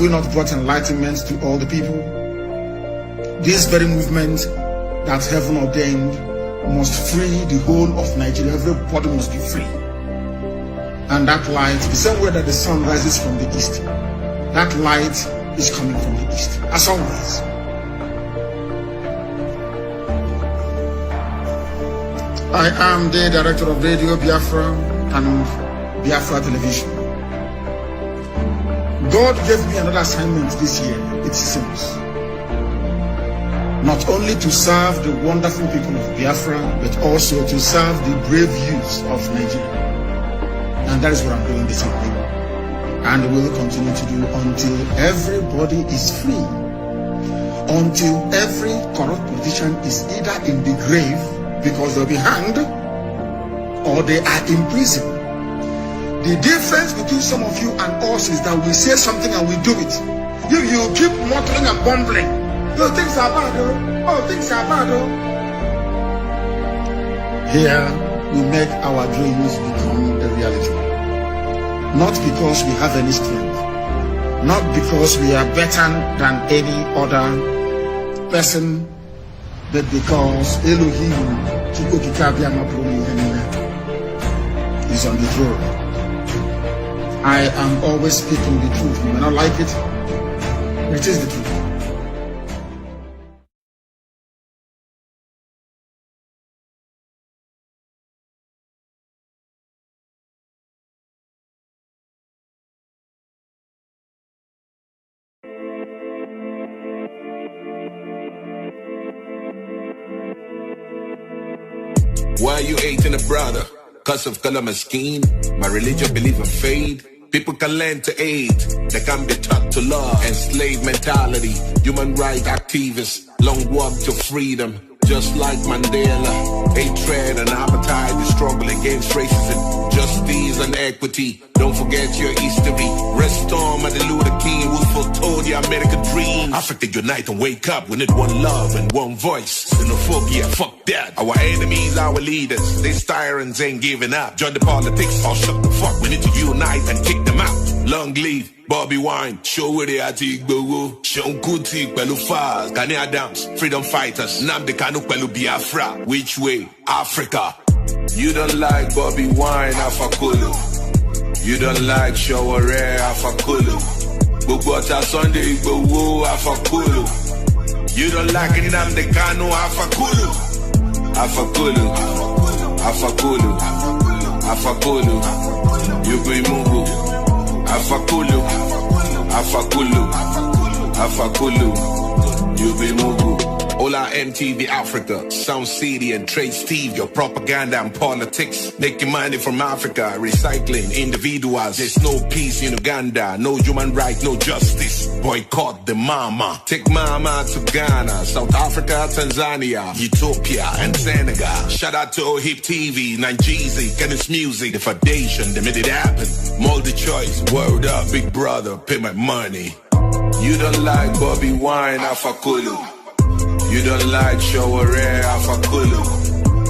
we not brought enlightenment to all the people? This very movement that heaven ordained must free the whole of Nigeria. Everybody must be free. And that light, the same way that the sun rises from the east, that light is coming from the east, as always. I am the director of Radio Biafra and Biafra Television. God gave me another assignment this year. It's simple. Not only to serve the wonderful people of Biafra, but also to serve the brave youths of Nigeria. And that is what I'm doing this evening. And will continue to do until everybody is free. Until every corrupt politician is either in the grave because they'll be hanged or they are in prison. The difference between some of you and us is that we say something and we do it. You keep muttering and bumbling. Oh, things are bad, oh. Oh, things are bad, oh. Here, we make our dreams become a reality. Not because we have any strength. Not because we are better than any other person, but because Elohim is on the throne. I am always speaking the truth. You may not like it, but it is the truth. Why you hating a brother? Cause of color my skin. My religion believe in fate. People can learn to hate. They can be taught to love. Enslaved mentality. Human rights activists. Long walk to freedom. Just like Mandela. Hatred and appetite. The struggle against racism. Justice and equity. Don't forget your history. Restore Martin Luther King, who foretold the American dream. Africa unite and wake up. We need one love and one voice. Xenophobia, fuck that. Our enemies, our leaders. These tyrants ain't giving up. Join the politics or shut the fuck. We need to unite and kick them out. Long live Bobby Wine. Show where they are to Igbo. Sean Kuti, Pelu Faz. Gani Adams. Freedom fighters. Nnamdi Kanu, Pelu Biafra. Which way? Africa. You don't like Bobby Wine, Afakulu. You don't like Shaware, Afakulu. Bugwata Sunday, Igbo, Afakulu. You don't like Nnamdi Kanu, Afakulu. Afakulu. Afakulu. Afakulu. You be Mungu. Afakulu. Afakulu. Afakulu. You be Mungu. Hola MTV Africa, Sound City and Trade Steve, your propaganda and politics. Making money from Africa, recycling individuals. There's no peace in Uganda, no human rights, no justice. Boycott the mama. Take mama to Ghana, South Africa, Tanzania, Ethiopia and Senegal. Shout out to OHIP TV, Nigeria, Kenneth Music, the foundation, they made it happen. Multi-choice, word up, big brother, pay my money. You don't like Bobby Wine, Afakulu. You don't like Shaware, Afakulu.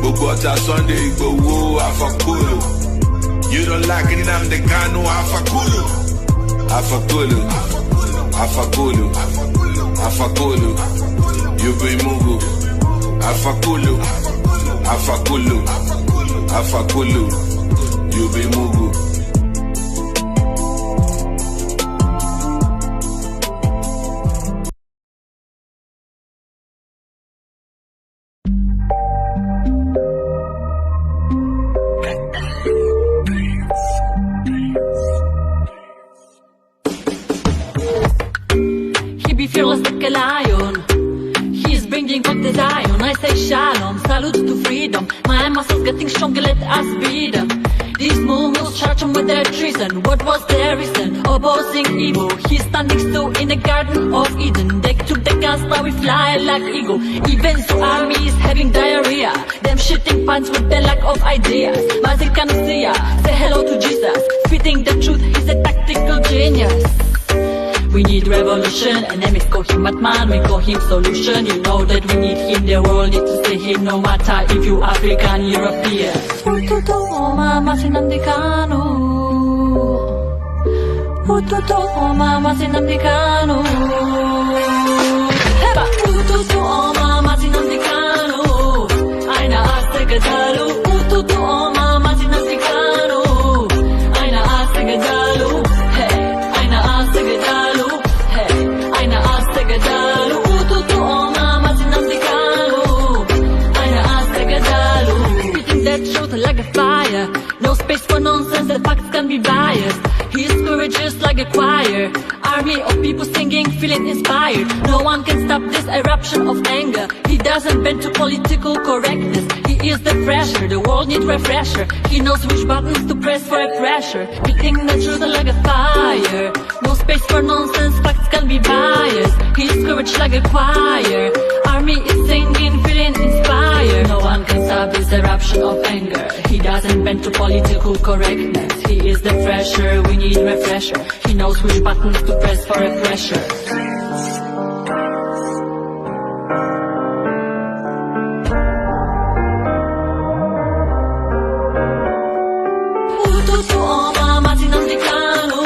Bugwata Sunday, Igbo, Afakulu. You don't like Nnamdi Kanu, Afakulu. Afakulu. Afakulu. Afakulu. You be Mungu. Afakulu. Afakulu. Afakulu. You be Mungu. Fearless like a lion, he's bringing back the Zion. I say shalom, salute to freedom. My muscles getting stronger, let us beat them. These momos charge them with their treason. What was their reason? Opposing evil. He's standing still in the Garden of Eden. They took the guns, now we fly like eagle. Even so, army is having diarrhea. Them shitting pants with the lack of ideas. Mazik Anusia, say hello to Jesus. Spitting the truth, he's a tactical genius. We need revolution, enemies call him Batman, we call him solution. You know that we need him, the world need to see him, no matter if you African, European. Ututu o mama Nnamdi Kanu. Heba ututu o mama Nnamdi Kanu. Aina asegadalu. Ututu o mama Nnamdi Kanu. Aina asegadalu. Hey, aina asegadalu. Hey, aina asegadalu. Ututu o mama Nnamdi Kanu. Aina asegadalu. Spitting that truth like a fire. No space for nonsense, the facts can be biased. His courage is like a choir. Army of people singing, feeling inspired. No one can stop this eruption of anger. He doesn't bend to political correctness. He is the fresher, the world needs refresher. He knows which buttons to press for a pressure. Hitting the truth like a fire. No space for nonsense, facts can be biased. His courage like a choir. Army is singing, feeling inspired. No one can stop this eruption of anger. He doesn't bend to political correctness. He is the fresher, we need refresher. He knows which buttons to press for a pressure. Ututu o mama Nnamdi Kanu.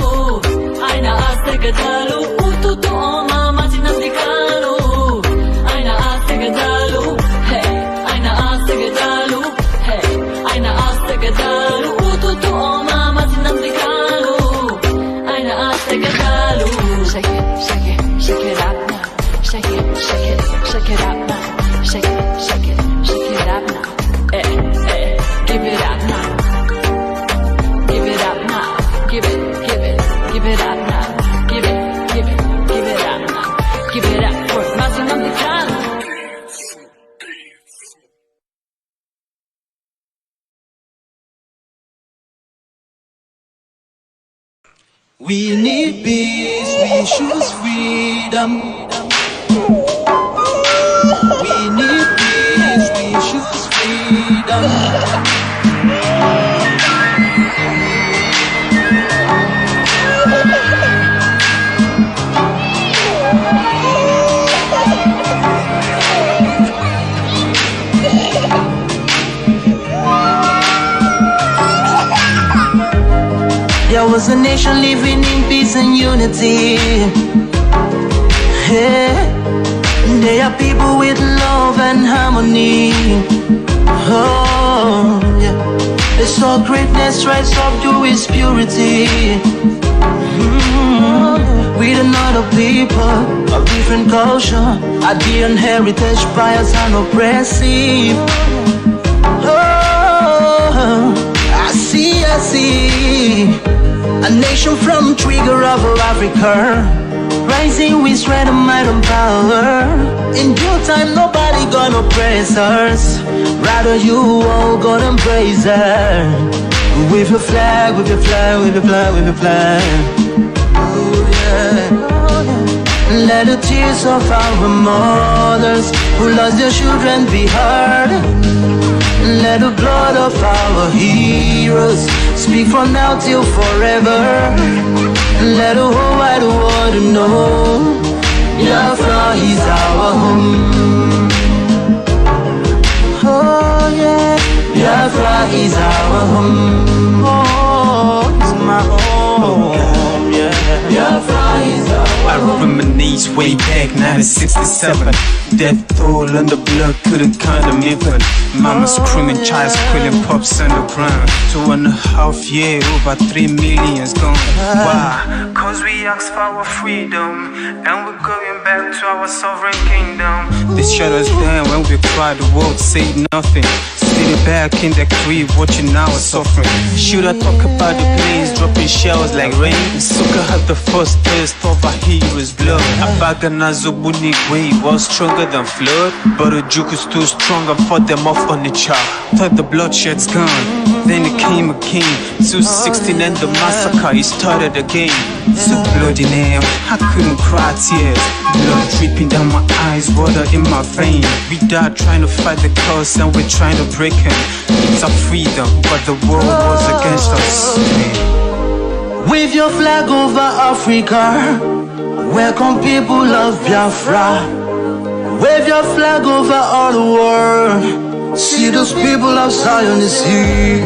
Aina asegadalu. Ututu o mama Nnamdi Kanu. Aina asegadalu. Hey, aina asegadalu. Hey, aina asegadalu. Ututu o mama Nnamdi Kanu. Aina asegadalu. Shake it, shake it, shake it up now. Shake it, shake it, shake it up now. Shake it, shake it, shake it up now. Give it up now. Give it up now. Give it, give it, give it up now. Give it, give it, give it up now. Give it up for Nnamdi Kanu. We need peace, we choose freedom. We need peace, we choose freedom. There was a nation living in peace and unity. Yeah. They are people with love and harmony. Oh, yeah. They saw greatness rise up to its purity. With another people of different culture, Ideal heritage, bias and oppressive. Oh, I see. A nation from trigger of Africa, rising with strength and might and power. In due time, nobody gonna praise us. Rather, you all gonna praise her. With your flag, with your flag, with your flag, with your flag. Oh yeah. Let the tears of our mothers who lost their children be heard. Let the blood of our heroes speak from now till forever. Let the whole wide world know Biafra is our home. Oh yeah, Biafra is our home. Oh, it's my home. Yeah, Biafra is our home. I reminisce way back 1967. Death toll and the blood couldn't count them even. Mama screaming, child squealing, pops on the ground. 2.5 years, over 3 million's gone. Why? Cause we asked for our freedom, and we're going back to our sovereign kingdom. They shut us down when we cried, the world said nothing. Sitting back in the crib, watching our suffering. Should I talk about the planes dropping shells like rain? Suka had the first taste of a hero's blood. Abagana Zobuni wave was stronger than flood, but the juke is too strong and fought them off on the chart. Thought the bloodshed's gone, then it came again. 216 and the massacre, it started again. So bloody name, I couldn't cry tears. Blood dripping down my eyes, water in my vein. We died trying to fight the cause and we're trying to break him. It's our freedom, but the world was against us. Wave your flag over Africa. Welcome people of Biafra. Wave your flag over all the world. See those people outside on the sea.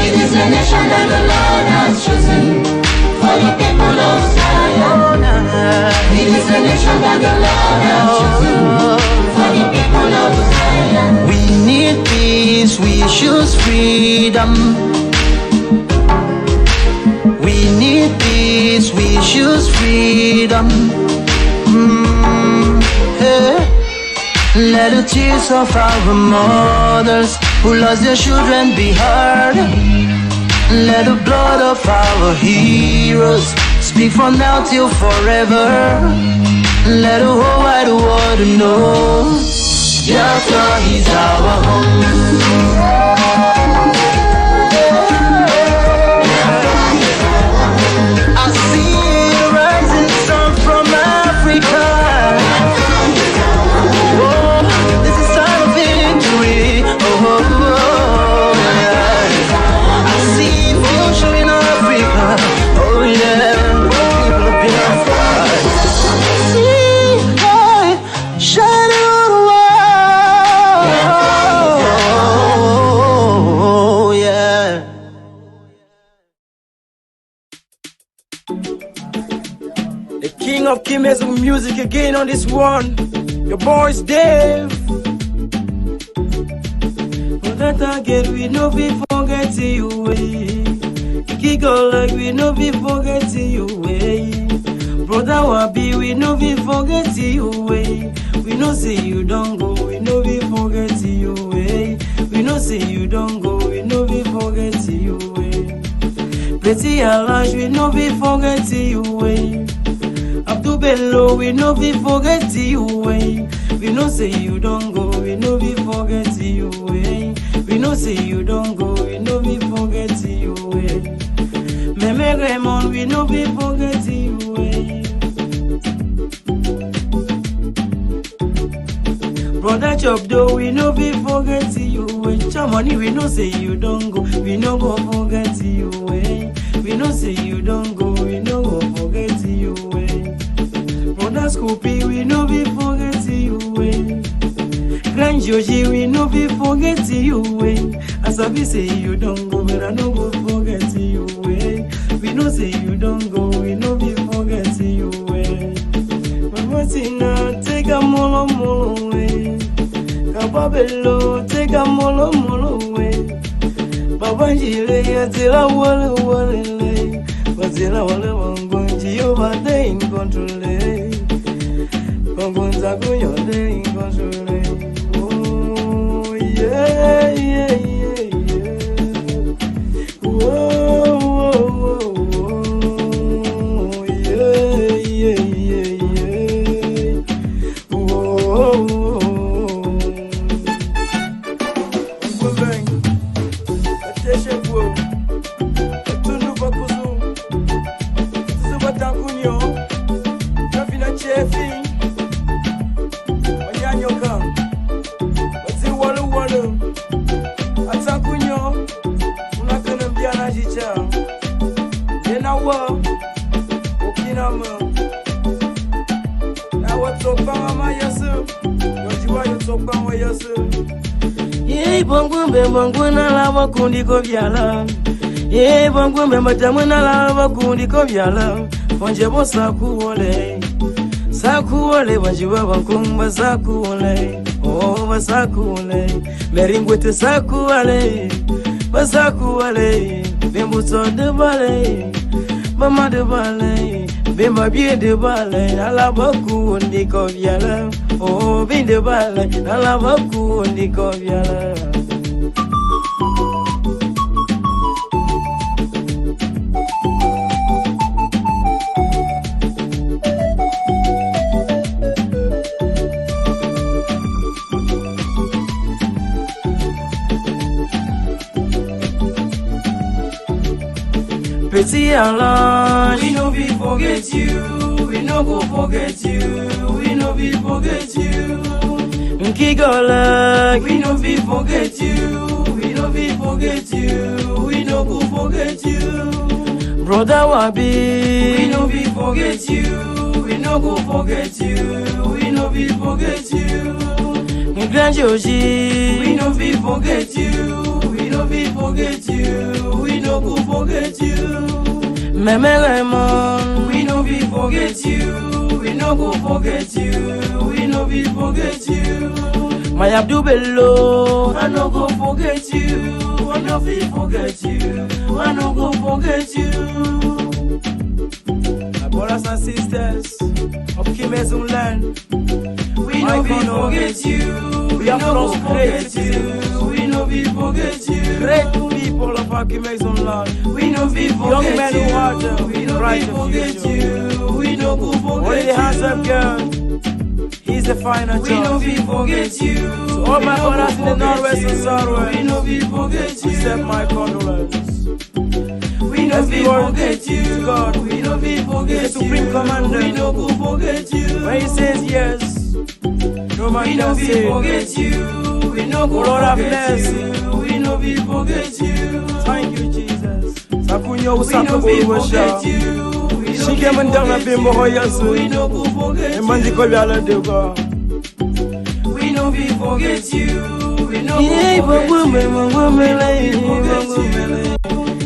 It is a nation that the Lord has chosen for the people of Zion. It is a nation that the Lord has chosen for the people of Zion. We need peace, we choose freedom. We need peace, we choose freedom. Let the tears of our mothers who lost their children be heard. Let the blood of our heroes speak from now till forever. Let the whole wide world know Biafra is our home. I see the rising sun from Africa. Oh, this is time of victory. Oh, yeah. I see future in Africa. Oh, yeah. People of Biafra. See, hey, shining on the world. Oh, yeah. The king of kings of music again on this one. Your boy's Dave. But that again we no be forget you way. Giggle like we no be forget you way. Brother Wabi we no be forget you way. We no say you don't go, we no be forget you way. We no say you don't go, we no be forget you way. Pretty Alash we no be forget you way. Abdul Bello, we no be forget you way. We no say you don't go, we no be forget you way. We no say you don't go, we no be forget you way. Meme Raymond, we no be forget you way. Brother Chopdo, we no be forget you way. Chamani, we no say you don't go, we no go forget you way. We no say you don't go, we no go forget you way. Brother Scoopy, we no be forget you way. Grand Joji, we no be forget you way. As I be say you don't go, but I no go forget you way. We no say you don't go, we no be forget you way. But what's in now, take a molo way. Kababelo, take a molo way. Babanjile, yatila wale. Bazila wale wangonji, over there in control. Gongonza kunyo there in control. Oh, yeah. Oh, yeah. Banguna lava kundi ko byala. Bangumbe matamuna lava kundi ko byala. Onje bo sakuole. Sakuole banjiwa bankumba sakuole. Oh basakuole. Meringwete sakuole. Basakuole. Bembuso de bale. Mama de bale. Bemba bien de bale. Alava kundi ko byala. Oh bien de bale. Alava kundi ko byala. Pretty Allah, we no be forget you, we no go forget you, we no be forget you. Kigola, we no be forget you, we no be forget you, we no go forget you. Brother Wabi, we no be forget you, we no go forget you, we no be forget you. Grand Joji, we no be forget you, we no be forget you, we no go forget you. Raymond, we no be forget you, we no go forget you, we no be forget you. My Abdul Bello, I no go forget you, I no be forget you, I no go forget you. My brothers and sisters of Kimezun land, we no be forget you, we no go forget you, we no be forget you. Great people of our Kimezun land, we no be forget you. Young men who are there, we no be forget you, we no go forget you. Only the handsome girl, he's the final job. We no be forget you. So all my brothers in the Northwest and Southwest, we no be forget you. Accept my condolence. We no be forget you, God. We no be forget you. The Supreme Commander, we no go forget you. When he says yes, no man can say. We no forget you. We no go forget you. We no be forget you. Thank you, Jesus. Sakunyo usako buwasha. She came and down a bimbo hoyasu. We no go forget you. Emanjiko yala dego. We no be forget you. We no go forget you.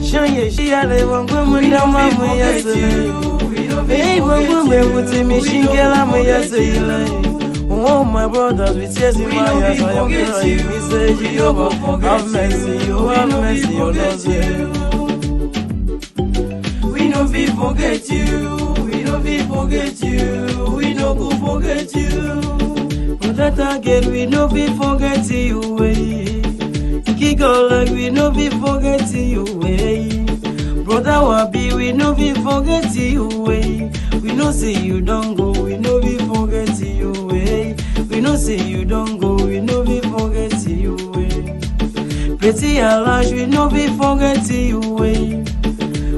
Shanye she ale wangumu ndama muyasele. Hey wangumu mutimi shingela muyasele. Oh my brothers, with tears in my eyes, I am crying. Me say Jehovah, have mercy, oh have mercy, oh Lord. We no be forget you, we no be forget you, we no go forget you. But that again, we no be forget you, way. Kick like we no be forget you, way. Brother Wabi, we no be forget you, way. We no say you don't go, we no be forget you, way. We no say you don't go, we no be forget you, way. Pretty Alash, we no be forget you, way.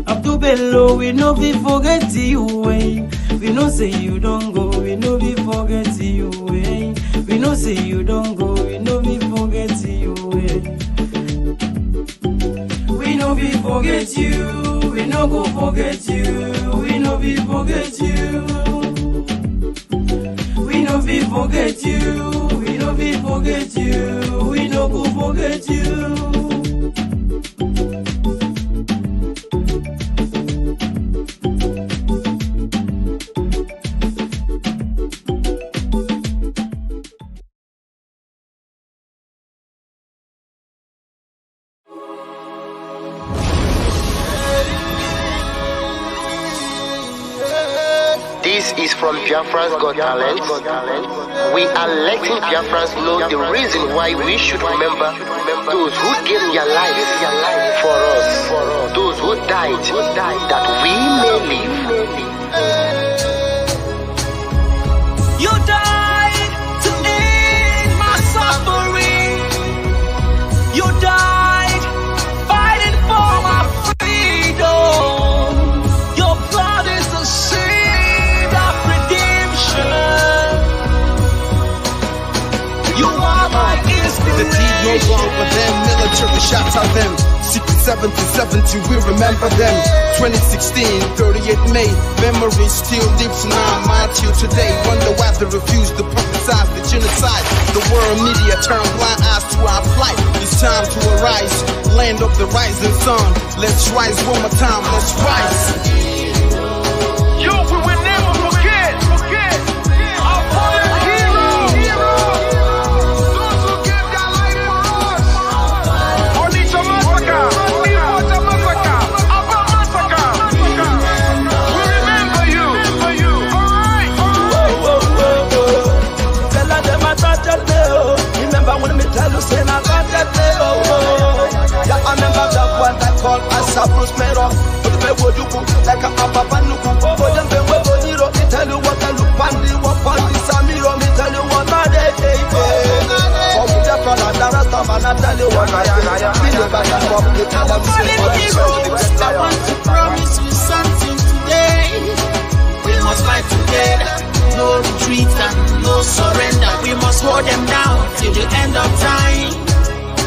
Abdul Bello, we no be forget you, way. We no say you don't go, we no be forget you, way. We no say you don't go, we no be forget you, way. We no be forget you, we no go forget you, we no be forget you. We no be forget you, we no be forget you, we no go forget you. This is from Biafra's Got Talent. We are letting Biafrans know the reason why we should remember those who gave their life for us, those who died, that we may live. You died to end my suffering. You died fighting for my freedom. Your blood is the seed of redemption. You are my inspiration. The deed no longer them, military shots at them. Secret 70, we remember them. 2016, 38 May, memory still lives in our mind till today. Wonder why they refuse to publicize the genocide. The world media turn blind eyes to our plight. It's time to arise, land of the rising sun. Let's rise one more time, let's rise. Yo, we will never forget our fallen heroes. Those who gave their life for us. Onitsha massacre, Iwata massacre, Aba massacre. We remember you. Alright. Tell them I thought that day. Remember when me tell you say I got that day. Yeah, I remember that one that called us a Bruce Mero. But the way you go like a Papa Nuku. But them they will go zero. Me tell you what I look pandi, what pandi Samiro. Me tell you what I day. For me that one and the rest of man I tell you what I am. Me know that I'm up to tell them say what I want to promise you something today. We must fight together. No retreat and no surrender. We must hold them down till the end of time.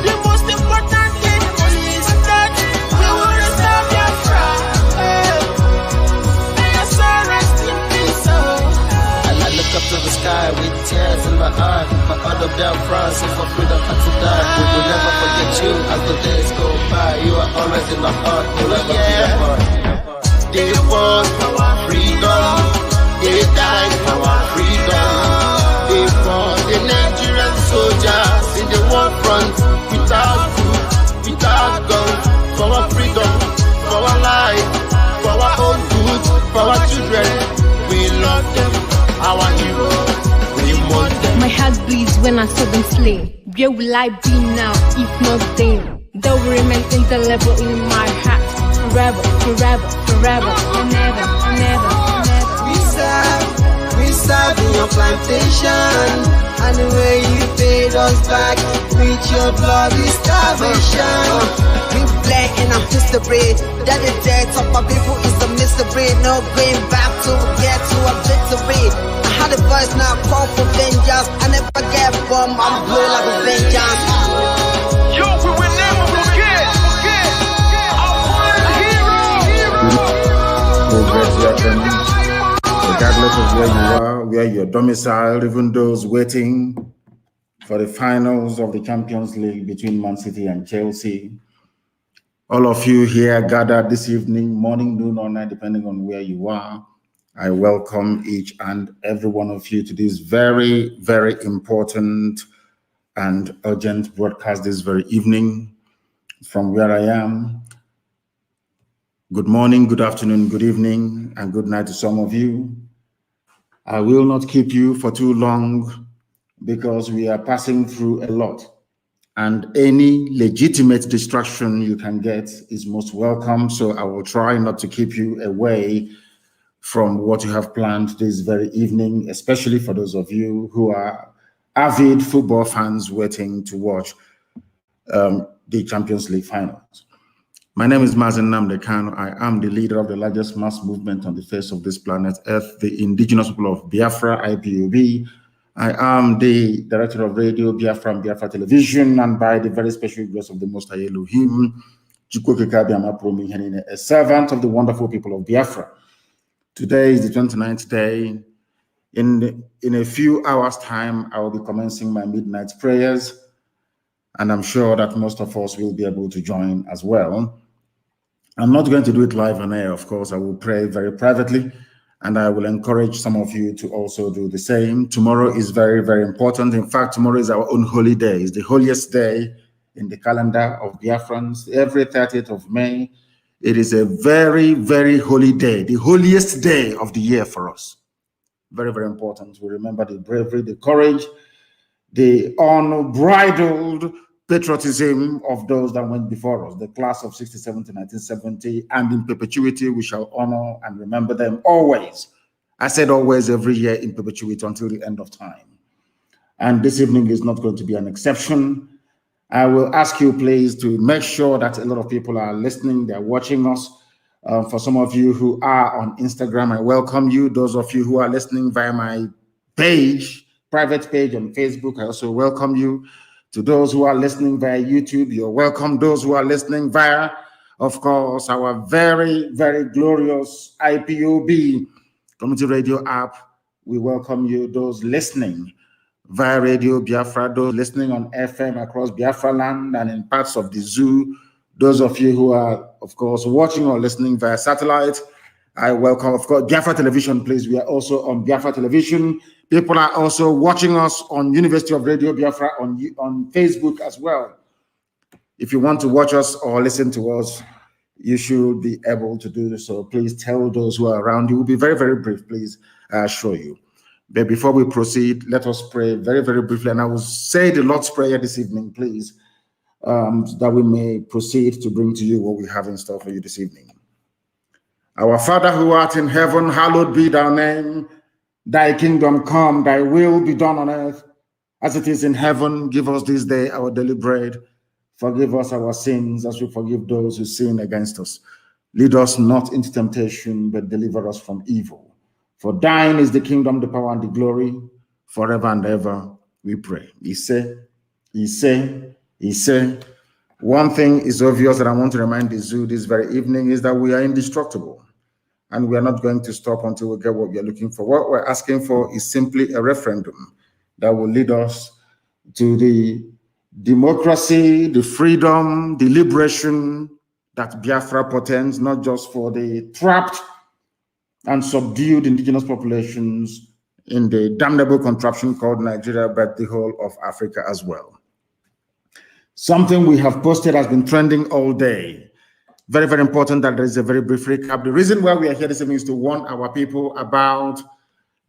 The most important thing is that we will restore Biafra. May your soul rest in peace. And I look up to the sky with tears in my eye. My other Biafrans, if for freedom had to die, we will never forget you as the days go by. You are always in my heart, forever be apart. They fought for our freedom. They died for our freedom. They fought the Nigerian soldiers in the war front without food, without guns, for our freedom, for our life, for our own good, for our children. We love them, our heroes. We want them. My heart bleeds when I saw them slain. Where will I be now if not them? They will remain indelible in my heart forever, forever, forever, and ever, and ever, and ever. We serve in your plantation, and the way you paid us back with your bloody starvation. We play in a history that the death of our people is a mystery. No going back to get to a victory. I had a voice now call for vengeance. I never get bomb, I'm blow like a vengeance. Yo, we will never forget our hero. Regardless of where you are, where you're domiciled, even those waiting for the finals of the Champions League between Man City and Chelsea, all of you here gathered this evening, morning, noon, or night, depending on where you are, I welcome each and every one of you to this very, very important and urgent broadcast this very evening from where I am. Good morning, good afternoon, good evening, and good night to some of you. I will not keep you for too long because we are passing through a lot, and any legitimate distraction you can get is most welcome. So I will try not to keep you away from what you have planned this very evening, especially for those of you who are avid football fans waiting to watch the Champions League finals. My name is Mazen Nnamdi Kanu. I am the leader of the largest mass movement on the face of this planet Earth, the indigenous people of Biafra, IPOB. I am the director of radio, Biafra and Biafra Television, and by the very special grace of the Most High Elohim, a servant of the wonderful people of Biafra. Today is the 29th day. In a few hours' time, I will be commencing my midnight prayers, and I'm sure that most of us will be able to join as well. I'm not going to do it live on air, of course. I will pray very privately, and I will encourage some of you to also do the same. Tomorrow is very, very important. In fact, tomorrow is our own holy day. It's the holiest day in the calendar of Biafrans. Every 30th of May, it is a very, very holy day, the holiest day of the year for us. Very, very important. We remember the bravery, the courage, the unbridled patriotism of those that went before us, the class of 67 to 1970, and in perpetuity we shall honor and remember them always. I said always, every year, in perpetuity until the end of time. And this evening is not going to be an exception. I will ask you, please, to make sure that a lot of people are listening, they're watching us. For some of you who are on Instagram, I welcome you. Those of you who are listening via my page, private page on Facebook, I also welcome you. To those who are listening via YouTube, you're welcome. Those who are listening via, of course, our very, very glorious IPOB community radio app, we welcome you. Those listening via Radio Biafra, those listening on FM across Biafra land and in parts of the zoo, those of you who are, of course, watching or listening via satellite, I welcome, of course, Biafra Television, please. We are also on Biafra Television. People are also watching us on University of Radio Biafra on Facebook as well. If you want to watch us or listen to us, you should be able to do so. Please tell those who are around you. We'll be very, very brief, please, I assure you. But before we proceed, let us pray very, very briefly. And I will say the Lord's Prayer this evening, please, that we may proceed to bring to you what we have in store for you this evening. Our Father who art in heaven, hallowed be thy name. Thy kingdom come, thy will be done on earth as it is in heaven. Give us this day our daily bread. Forgive us our sins as we forgive those who sin against us. Lead us not into temptation, but deliver us from evil. For thine is the kingdom, the power, and the glory, forever and ever, we pray. He said. One thing is obvious that I want to remind the zoo this very evening is that we are indestructible. And we are not going to stop until we get what we are looking for. What we're asking for is simply a referendum that will lead us to the democracy, the freedom, the liberation that Biafra portends, not just for the trapped and subdued indigenous populations in the damnable contraption called Nigeria, but the whole of Africa as well. Something we have posted has been trending all day. Very, very important that there is a very brief recap. The reason why we are here this evening is to warn our people about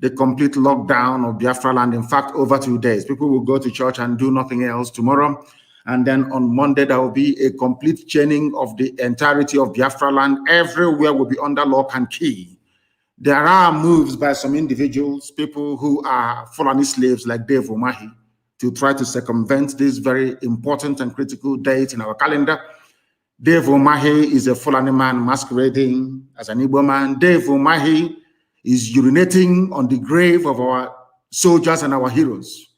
the complete lockdown of Biafra land. In fact, over 2 days, people will go to church and do nothing else tomorrow. And then on Monday, there will be a complete chaining of the entirety of Biafra land. Everywhere will be under lock and key. There are moves by some individuals, people who are Fulani slaves like Dave Umahi, to try to circumvent this very important and critical date in our calendar. Dave Umahi is a Fulani man masquerading as an Igbo man. Dave Umahi is urinating on the grave of our soldiers and our heroes.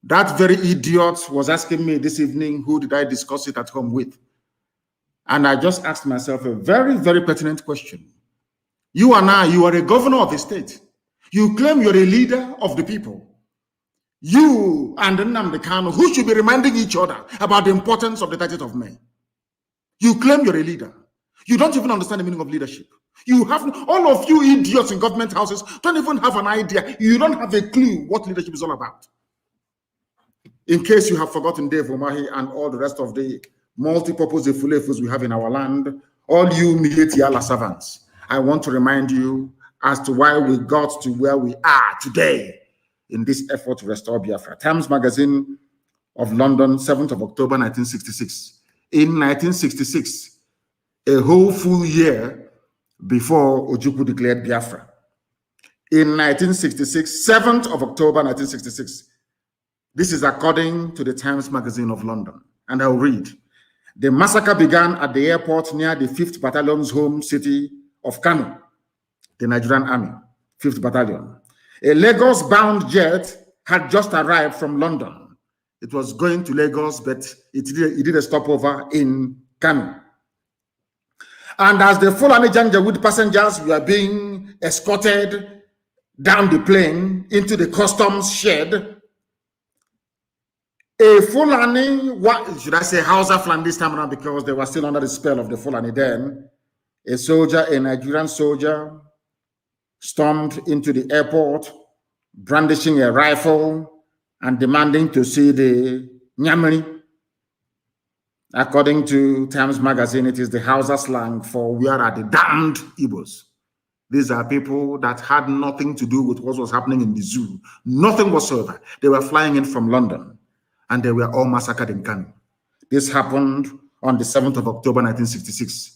That very idiot was asking me this evening, who did I discuss it at home with? And I just asked myself a very, very pertinent question. You and I, you are a governor of a state. You claim you're a leader of the people. You and Nnamdi Kanu, who should be reminding each other about the importance of the 30th of May. You claim you're a leader. You don't even understand the meaning of leadership. You have, all of you idiots in government houses don't even have an idea. You don't have a clue what leadership is all about. In case you have forgotten Dave Umahi and all the rest of the multi-purpose Efulefus we have in our land, all you Mieti Allah servants, I want to remind you as to why we got to where we are today in this effort to restore Biafra. Times Magazine of London, 7th of October, 1966. In 1966, a whole full year before Ojukwu declared Biafra. In 1966, 7th of October, 1966, this is according to the Times Magazine of London, and I'll read. The massacre began at the airport near the 5th Battalion's home city of Kano, the Nigerian Army, 5th Battalion. A Lagos-bound jet had just arrived from London. It was going to Lagos, but it did a stopover in Kano. And as the Fulani Janjaweed passengers were being escorted down the plane into the customs shed, a Fulani, what should I say, Hausa Fulani this time around, because they were still under the spell of the Fulani then, a soldier, a Nigerian soldier, stormed into the airport, brandishing a rifle and demanding to see the Nyamiri. According to Times Magazine, it is the Hausa slang for "where are the damned Igbos." These are people that had nothing to do with what was happening in the zoo. Nothing whatsoever. They were flying in from London, and they were all massacred in Kano. This happened on the 7th of October, 1966.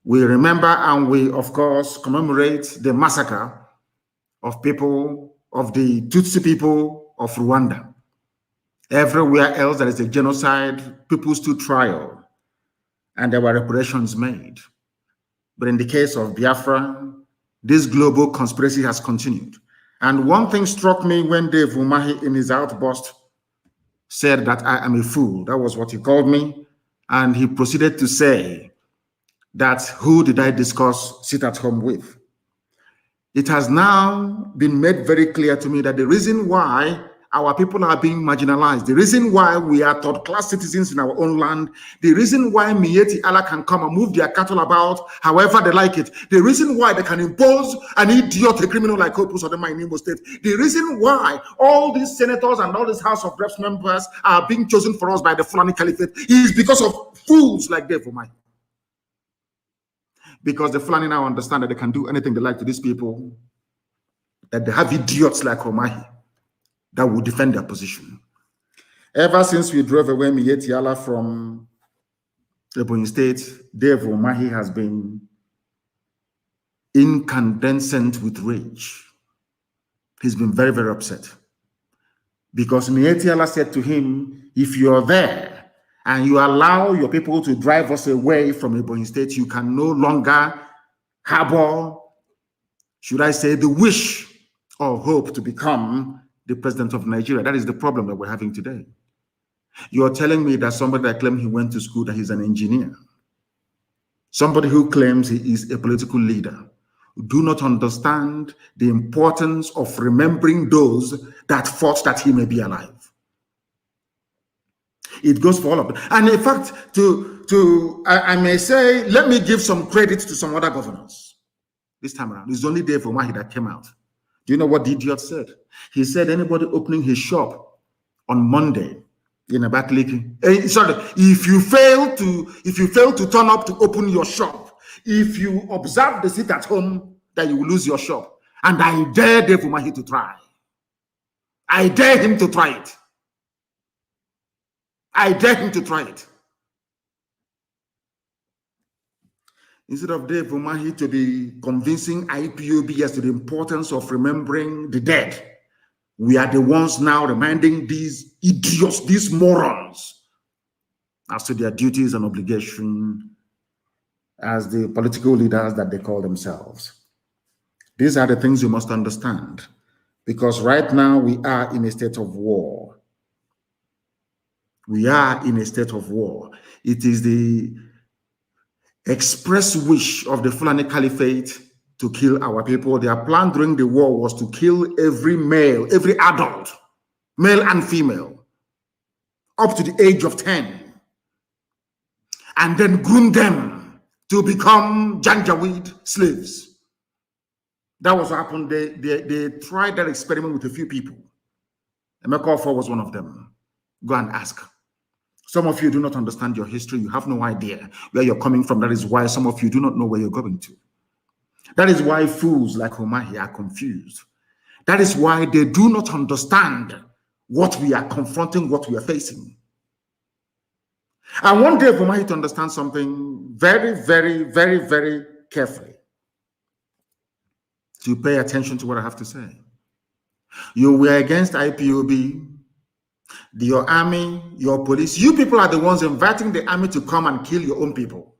We remember and we, of course, commemorate the massacre of people, of the Tutsi people of Rwanda. Everywhere else there is a genocide, people stood trial, and there were reparations made. But in the case of Biafra, this global conspiracy has continued. And one thing struck me when Dave Umahi in his outburst said that I am a fool. That was what he called me. And he proceeded to say that who did I sit at home with? It has now been made very clear to me that the reason why our people are being marginalized, the reason why we are third-class citizens in our own land, the reason why Mieti Allah can come and move their cattle about however they like it, the reason why they can impose an idiot, a criminal like Opus Odema in Imo State, the reason why all these senators and all these House of Reps members are being chosen for us by the Fulani Caliphate is because of fools like Dave Umahi. Because the Fulani now understand that they can do anything they like to these people, that they have idiots like Umahi that will defend their position. Ever since we drove away Mieti Allah from Ebonyi State, Dave Umahi has been incandescent with rage. He's been very, very upset. Because Mieti Allah said to him, if you're there and you allow your people to drive us away from Ebonyi State, you can no longer harbor, should I say, the wish or hope to become the president of Nigeria. That is the problem that we're having today. You're telling me that somebody that claims he went to school, that he's an engineer, somebody who claims he is a political leader, do not understand the importance of remembering those that fought that he may be alive. It goes for all of them. And in fact, to I may say, let me give some credit to some other governors. This time around, it's only Dave Umahi that came out. Do you know what the idiot said? He said, anybody opening his shop on Monday in Abakaliki, sorry, if you fail to turn up to open your shop, if you observe the sit at home, that you will lose your shop. And I dare Dave Umahi to try. I dare him to try it. I dare him to try it. Instead of Dave Umahi to be convincing IPOB as to the importance of remembering the dead, we are the ones now reminding these idiots, these morons, as to their duties and obligations as the political leaders that they call themselves. These are the things you must understand, because right now we are in a state of war. We are in a state of war. It is the express wish of the Fulani Caliphate to kill our people. Their plan during the war was to kill every male, every adult, male and female, up to the age of 10, and then groom them to become Janjaweed slaves. That was what happened. They tried that experiment with a few people. Emeka Offor was one of them. Go and ask. Some of you do not understand your history. You have no idea where you're coming from. That is why some of you do not know where you're going to. That is why fools like Umahi are confused. That is why they do not understand what we are confronting, what we are facing. I want Dave Umahi to understand something very, very, very, very carefully. To pay attention to what I have to say. You were against IPOB, your army, your police. You people are the ones inviting the army to come and kill your own people.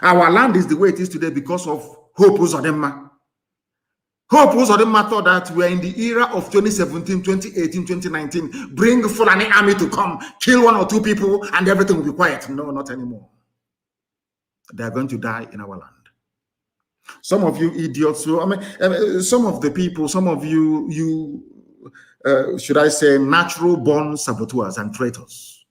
Our land is the way it is today because of Hope Uzodinma. Hope Uzodinma thought that we are in the era of 2017, 2018, 2019. Bring Fulani army to come, kill one or two people, and everything will be quiet. No, not anymore. They are going to die in our land. Some of you idiots, some of the people, some of you, should I say, natural-born saboteurs and traitors.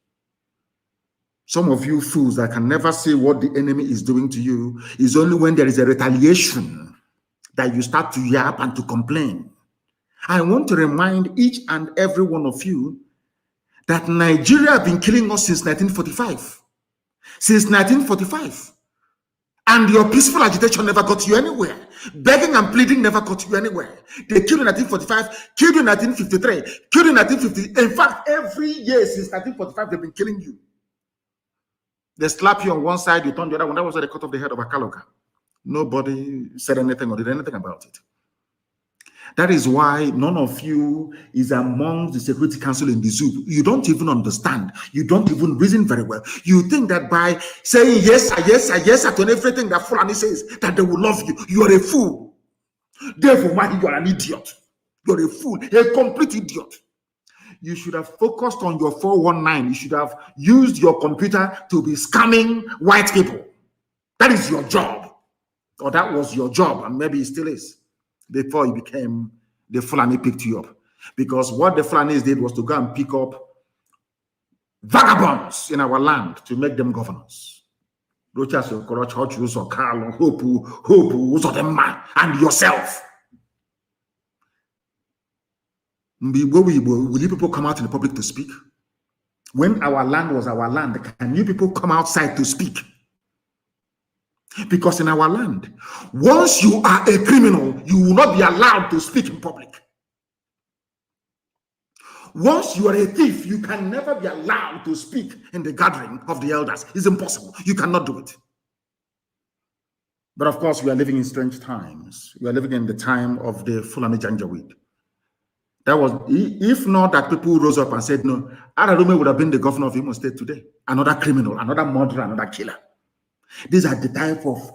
Some of you fools that can never see what the enemy is doing to you is only when there is a retaliation that you start to yap and to complain. I want to remind each and every one of you that Nigeria has been killing us since 1945. Since 1945. And your peaceful agitation never got you anywhere. Begging and pleading never got you anywhere. They killed in 1945, killed in 1953, killed in 1950. In fact, every year since 1945, they've been killing you. They slap you on one side, you turn the other one. That was why they cut off the head of Akaloka. Nobody said anything or did anything about it. That is why none of you is among the Security Council in the zoo. You don't even understand. You don't even reason very well. You think that by saying yes, yes, to everything that Fulani says, that they will love you. You are a fool. Therefore, you are an idiot. You're a fool, a complete idiot. You should have focused on your 419. You should have used your computer to be scamming white people. That is your job. Or that was your job, and maybe it still is. Before you became the Fulani picked you up. Because what the Fulanis did was to go and pick up vagabonds in our land to make them governors. And yourself. Will you people come out in the public to speak? When our land was our land, can you people come outside to speak? Because in our land, once you are a criminal, you will not be allowed to speak in public. Once you are a thief, you can never be allowed to speak in the gathering of the elders. It's impossible. You cannot do it. But of course, we are living in strange times. We are living in the time of the Fulani Janjaweed. That was, if not that people rose up and said, no, Ararume would have been the governor of Imo State today. Another criminal, another murderer, another killer. These are the type of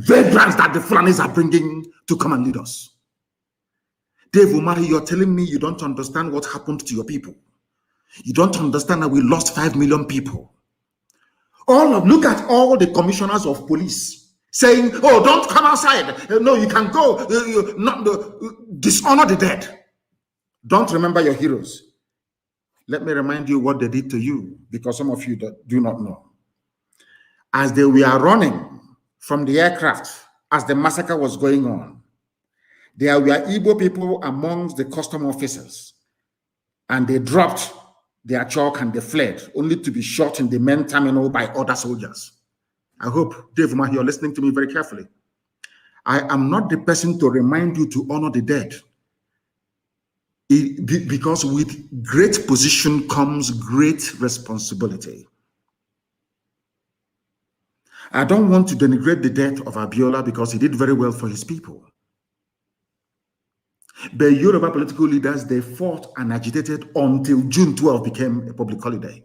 vagrants that the Fulanis are bringing to come and lead us. Dave Umahi, you're telling me you don't understand what happened to your people. You don't understand that we lost 5 million people. Look at all the commissioners of police saying, oh, don't come outside. No, you can go. Dishonor the dead. Don't remember your heroes. Let me remind you what they did to you, because some of you do not know. as they were running from the aircraft as the massacre was going on, there were Igbo people amongst the custom officers, and they dropped their chalk and they fled, only to be shot in the main terminal by other soldiers. I hope, Dave Umahi, you're listening to me very carefully. I am not the person to remind you to honor the dead. Because with great position comes great responsibility. I don't want to denigrate the death of Abiola because he did very well for his people. The Yoruba political leaders, they fought and agitated until June 12 became a public holiday.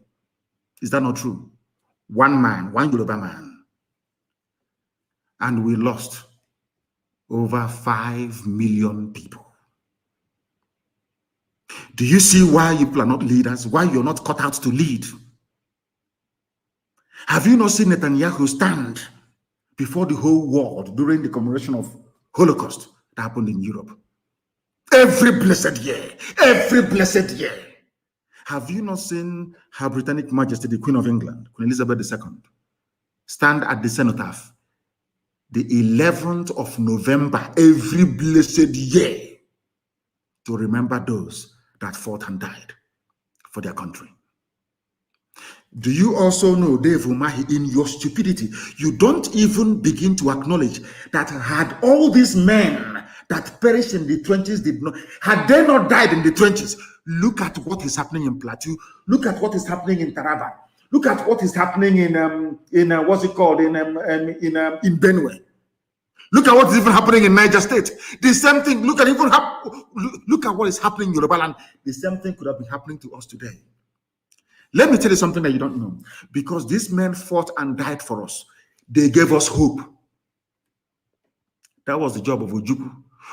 Is that not true? One man, one Yoruba man. And we lost over 5 million people. Do you see why you people are not leaders? Why you're not cut out to lead? Have you not seen Netanyahu stand before the whole world during the commemoration of Holocaust that happened in Europe? Every blessed year, every blessed year. Have you not seen Her Britannic Majesty, the Queen of England, Queen Elizabeth II, stand at the cenotaph the 11th of November every blessed year to remember those that fought and died for their country? Do you also know, Dave Umahi, in your stupidity, you don't even begin to acknowledge that had all these men that perished in the trenches had they not died in the trenches, look at what is happening in Plateau, look at what is happening in Taraba, look at what is happening in Benue. Look at what is even happening in Niger State. The same thing. Look at what is happening in Yoruba land. The same thing could have been happening to us today. Let me tell you something that you don't know. Because these men fought and died for us, they gave us hope. That was the job of Ojukwu.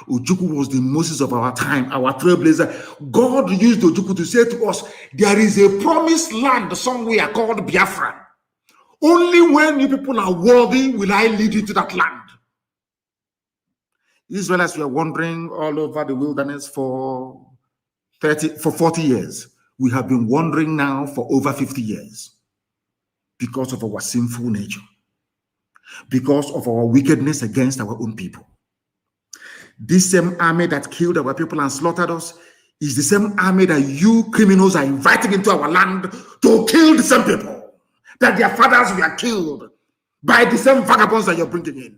Ojukwu was the Moses of our time, our trailblazer. God used Ojukwu to say to us, there is a promised land somewhere called Biafra. Only when you people are worthy will I lead you to that land. Israelites were wandering all over the wilderness for 40 years. We have been wandering now for over 50 years because of our sinful nature, because of our wickedness against our own people. This same army that killed our people and slaughtered us is the same army that you criminals are inviting into our land to kill the same people, that their fathers were killed by the same vagabonds that you're bringing in.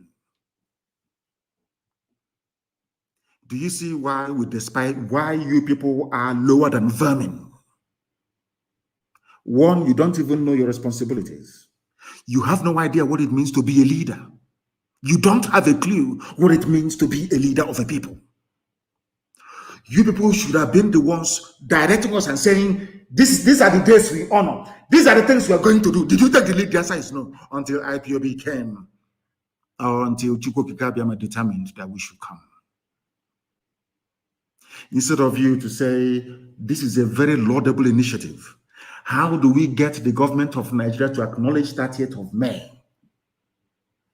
Do you see why we despise, why you people are lower than vermin? One, you don't even know your responsibilities. You have no idea what it means to be a leader. You don't have a clue what it means to be a leader of a people. You people should have been the ones directing us and saying, these are the days we honor. These are the things we are going to do. Did you take the lead? The answer is no. Until IPOB came, or until Chukwu Kikabiama determined that we should come. Instead of you to say, this is a very laudable initiative. How do we get the government of Nigeria to acknowledge 30th of May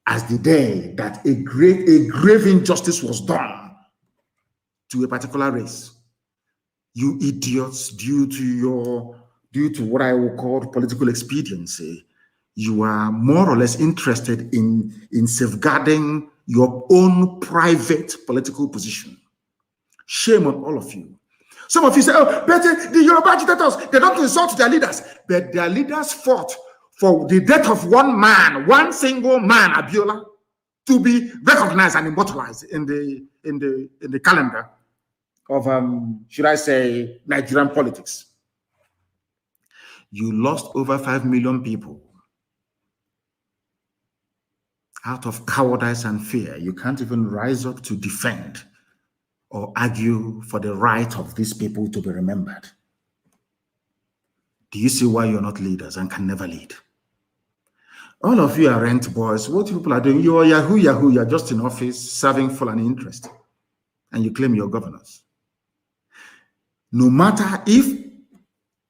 as the day that a grave injustice was done to a particular race? You idiots, due to what I will call political expediency, you are more or less interested in safeguarding your own private political position. Shame on all of you. Some of you say, oh, but the Yoruba agitators, they don't insult their leaders. But their leaders fought for the death of one man, one single man, Abiola, to be recognized and immortalized in the calendar of, should I say, Nigerian politics. You lost over 5 million people out of cowardice and fear. You can't even rise up to defend or argue for the right of these people to be remembered. Do you see why you're not leaders and can never lead? All of you are rent boys. What people are doing, you're Yahoo, you're just in office serving for an interest, and you claim you're governors. No matter if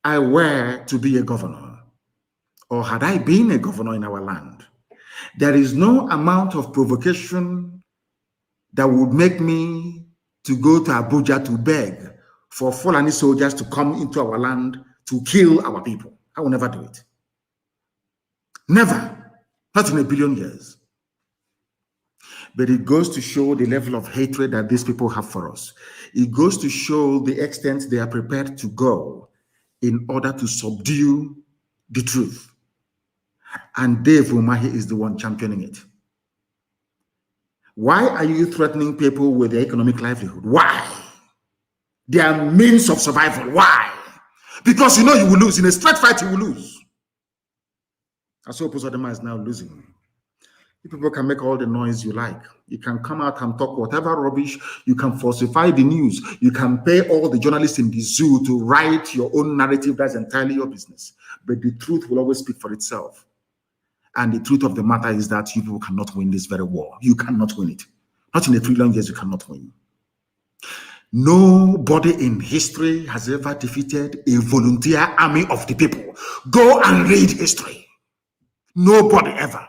I were to be a governor, or had I been a governor in our land, there is no amount of provocation that would make me to go to Abuja to beg for Fulani soldiers to come into our land to kill our people. I will never do it. Never. Not in a billion years. But it goes to show the level of hatred that these people have for us. It goes to show the extent they are prepared to go in order to subdue the truth. And Dave Umahi is the one championing it. Why are you threatening people with their economic livelihood? Why? Their means of survival. Why? Because you know you will lose. In a straight fight, you will lose. I suppose Adama is now losing. You people can make all the noise you like. You can come out and talk whatever rubbish. You can falsify the news. You can pay all the journalists in the zoo to write your own narrative. That's entirely your business. But the truth will always speak for itself. And the truth of the matter is that you people cannot win this very war. You cannot win it. Not in a trillion years, you cannot win. Nobody in history has ever defeated a volunteer army of the people. Go and read history. Nobody ever.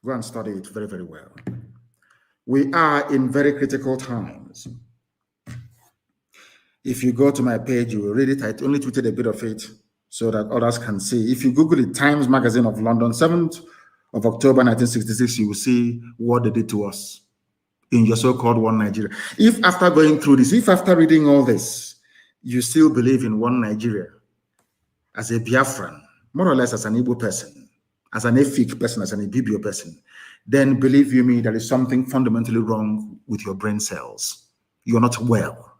Go and study it very, very well. We are in very critical times. If you go to my page, you will read it. I only tweeted a bit of it so that others can see. If you Google it, Times Magazine of London, 7th of October 1966, you will see what they did to us in your so-called one Nigeria. If after going through this, if after reading all this, you still believe in one Nigeria as a Biafran, more or less as an Igbo person, as an Efik person, as an Ibibio person, then believe you me, there is something fundamentally wrong with your brain cells. You're not well.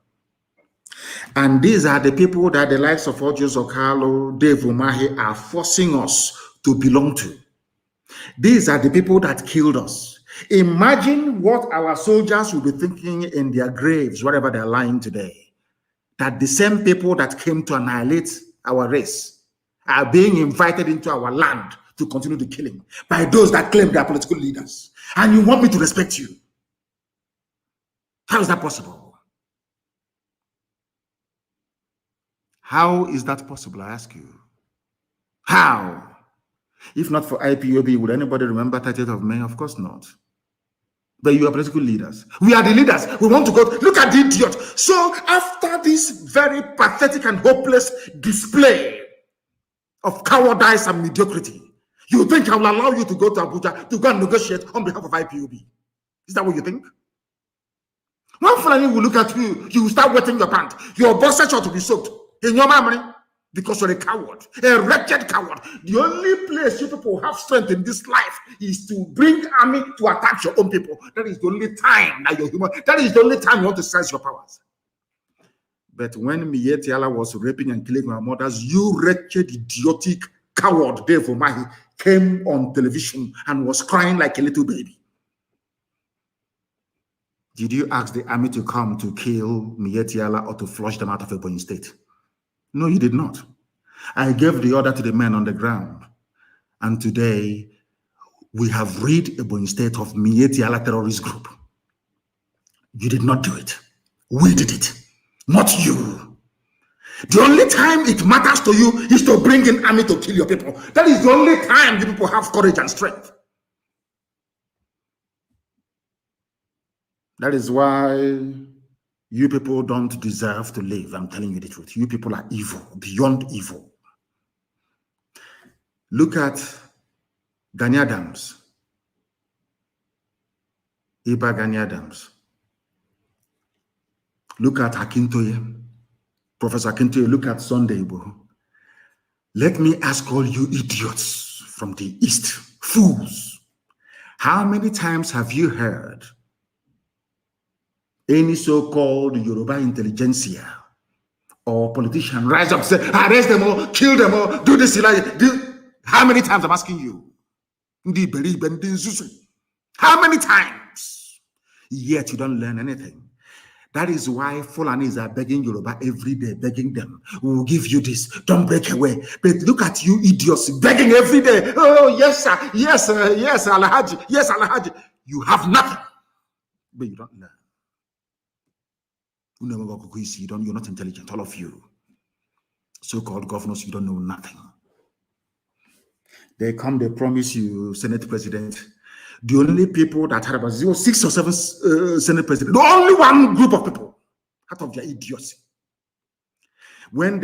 And these are the people that the likes of Ojo Zokalo, Dave Umahi are forcing us to belong to. These are the people that killed us. Imagine what our soldiers will be thinking in their graves, wherever they're lying today. That the same people that came to annihilate our race are being invited into our land to continue the killing by those that claim they are political leaders. And you want me to respect you? How is that possible? How is that possible, I ask you? How? If not for IPOB, would anybody remember 30th of May? Of course not. But you are political leaders. We are the leaders. We want to go. Look at the idiot. So after this very pathetic and hopeless display of cowardice and mediocrity, you think I will allow you to go to Abuja to go and negotiate on behalf of IPOB? Is that what you think? One Fulani will look at you, you will start wetting your pants. Your boxer short to be soaked in your memory because you're a coward, a wretched coward. The only place you people have strength in this life is to bring army to attack your own people. That is the only time that you're human. That is the only time you want to exercise your powers. But when Mietiala was raping and killing our mothers, you wretched, idiotic coward Dave Umahi came on television and was crying like a little baby. Did you ask the army to come to kill Mietiala or to flush them out of Ebonyi State? No, you did not. I gave the order to the men on the ground. And today, we have rid Ebonyi State of Mietiala terrorist group. You did not do it. We did it, not you. The only time it matters to you is to bring in army to kill your people. That is the only time you people have courage and strength. That is why you people don't deserve to live. I'm telling you the truth. You people are evil, beyond evil. Look at Gani Adams. Iba Gani Adams. Look at Akintoye. Professor Akintoye, look at Sunday Igboho. Let me ask all you idiots from the East, fools, how many times have you heard any so-called Yoruba intelligentsia or politician rise up and say, arrest them all, kill them all, do this, do? How many times I'm asking you? How many times? Yet you don't learn anything. That is why Fulanis are begging Yoruba every day, begging them, we will give you this, don't break away. But look at you idiots begging every day. Oh, yes, sir, yes, yes, Alhaji, yes, Alhaji. You have nothing, but you don't learn. You're not intelligent, all of you. So-called governors, you don't know nothing. They come, they promise you Senate president. The only people that had about 6 or 7 Senate presidents, the only one group of people out of their idiocy. When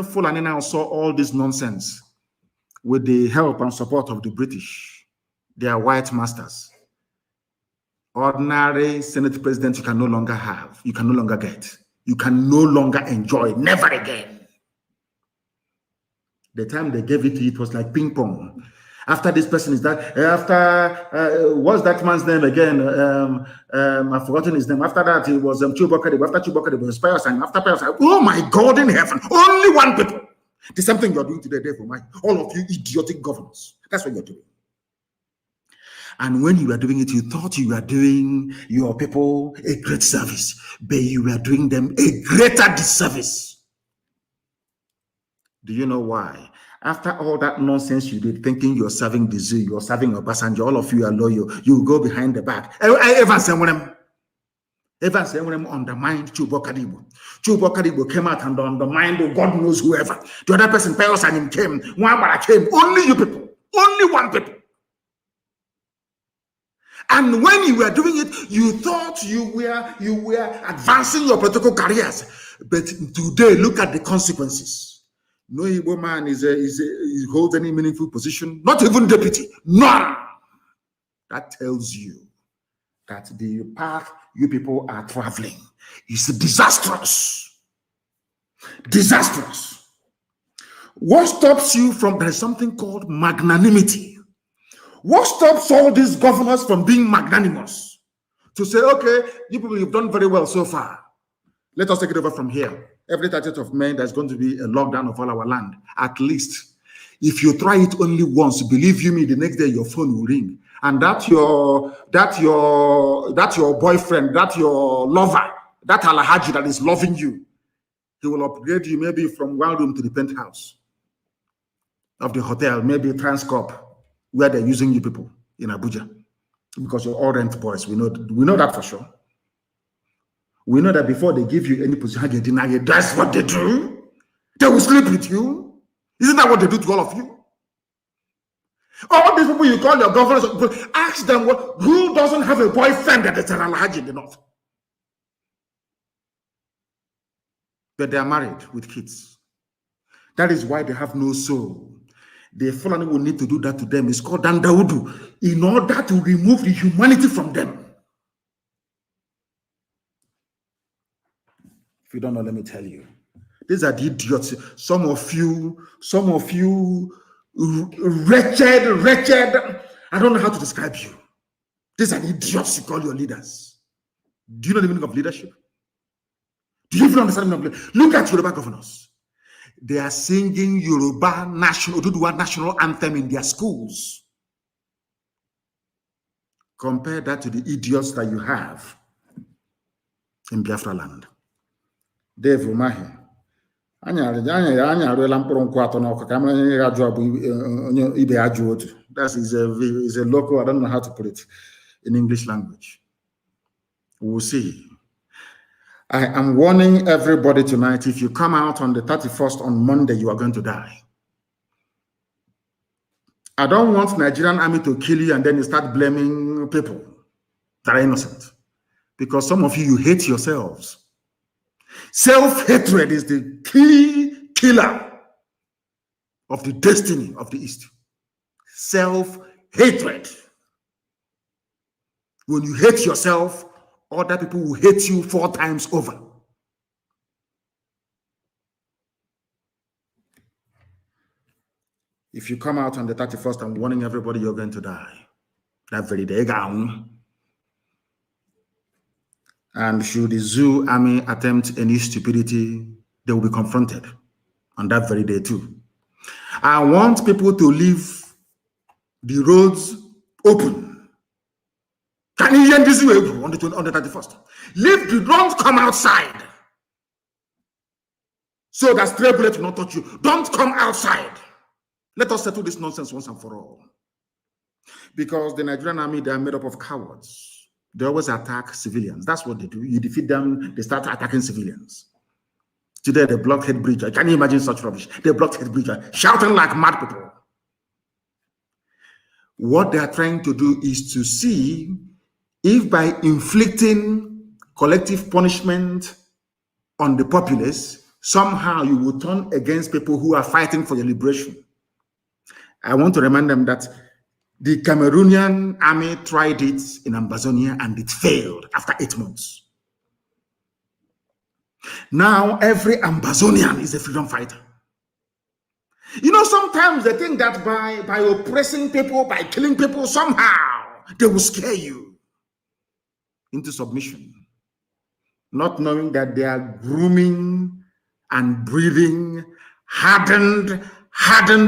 Fulani now saw all this nonsense, with the help and support of the British, their white masters. Ordinary Senate president you can no longer have, you can no longer get, you can no longer enjoy, never again. The time they gave it to you, it was like ping pong. After this person is that, after, what's that man's name again? I've forgotten his name. After that, it was Chubakari. After Chubakari, it was Piosang. After Piosang, oh my God in heaven, only one people. The same thing you're doing today, there for my, all of you idiotic governors. That's what you're doing. And when you were doing it, you thought you were doing your people a great service, but you were doing them a greater disservice. Do you know why? After all that nonsense you did, thinking you're serving the zoo, you're serving Obasanjo, all of you are loyal, you go behind the back. Evans undermined Chubakadibo. Chubakadibo came out and undermined God knows whoever. The other person, Pius and him came. One came. Only you people. Only one people. And when you were doing it, you thought you were advancing your political careers. But today, look at the consequences. No Igbo man holds any meaningful position, not even deputy, none. That tells you that the path you people are traveling is disastrous. Disastrous. What stops you from, there is something called magnanimity. What stops all these governors from being magnanimous? To say, okay, you people, you've done very well so far. Let us take it over from here. Every 30th of May, there's going to be a lockdown of all our land. At least, if you try it only once, believe you me, the next day your phone will ring, and that your boyfriend, that your lover, that Alhaji that is loving you, he will upgrade you maybe from one room to the penthouse of the hotel, maybe Transcorp, where they're using you people in Abuja, because you're all rent boys. We know that for sure. We know that before they give you any position, they deny you. That's what they do. They will sleep with you. Isn't that what they do to all of you? All these people you call your governors, ask them who doesn't have a boyfriend that is an Alhaji in the north. But they are married with kids. That is why they have no soul. The Fulani will need to do that to them. It's called Dandaudu, in order to remove the humanity from them. If you don't know, let me tell you. These are the idiots. Some of you, wretched. I don't know how to describe you. These are the idiots you call your leaders. Do you know the meaning of leadership? Do you even understand the meaning of leadership? Look at Yoruba governors. They are singing Yoruba Oduduwa national anthem in their schools. Compare that to the idiots that you have in Biafra land. Dave Umahi. That's is a local, I don't know how to put it in English language. We'll see. I am warning everybody tonight, if you come out on the 31st on Monday, you are going to die. I don't want Nigerian army to kill you and then you start blaming people that are innocent. Because some of you hate yourselves. Self-hatred is the key killer of the destiny of the East. Self-hatred. When you hate yourself, other people will hate you 4 times over. If you come out on the 31st, I'm warning everybody you're going to die. That very day. And should the zoo army attempt any stupidity, they will be confronted on that very day too. I want people to leave the roads open. Can you hear this way on the 31st? Don't come outside. So that stray bullet will not touch you. Don't come outside. Let us settle this nonsense once and for all. Because the Nigerian army, they are made up of cowards. They always attack civilians. That's what they do. You defeat them, they start attacking civilians. Today, they blocked Head Bridge. Can you imagine such rubbish? They blocked Head Bridge, shouting like mad people. What they are trying to do is to see if by inflicting collective punishment on the populace, somehow you will turn against people who are fighting for your liberation. I want to remind them that the Cameroonian army tried it in Ambazonia and it failed after 8 months. Now every Ambazonian is a freedom fighter. You know, sometimes they think that by oppressing people, by killing people, somehow they will scare you into submission, not knowing that they are grooming and breeding hardened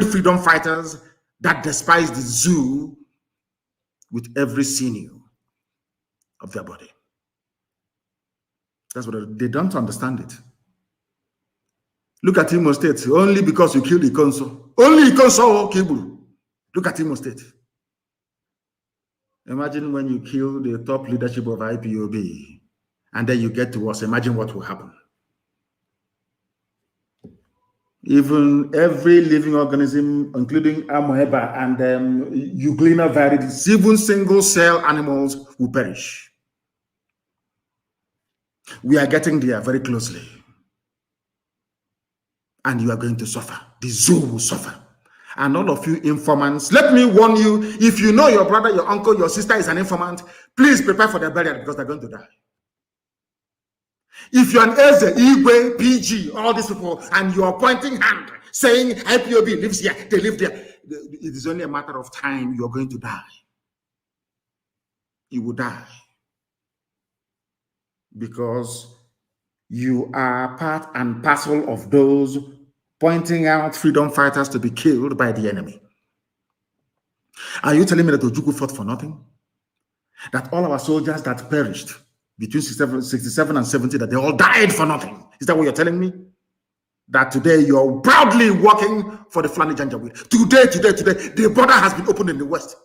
freedom fighters that despise the zoo with every sinew of their body. That's what they don't understand it. Look at Imo State. Only because you killed Ikonso. Only Ikonso Kiburu. Look at Imo State. Imagine when you kill the top leadership of IPOB and then you get to us. Imagine what will happen. Even every living organism, including amoeba and Euglena viridis, even single cell animals will perish. We are getting there very closely. And you are going to suffer. The zoo will suffer. And all of you informants, let me warn you, if you know your brother, your uncle, your sister is an informant, please prepare for their burial because they're going to die. If you're an Eze, Igwe, PG, all these people, and you're pointing hand, saying IPOB lives here, they live there, it is only a matter of time you're going to die. You will die. Because you are part and parcel of those pointing out freedom fighters to be killed by the enemy. Are you telling me that Ojukwu fought for nothing? That all our soldiers that perished between 67 and 70, that they all died for nothing? Is that what you're telling me? That today you're proudly working for the Fulani Janjaweed. Today, the border has been opened in the West.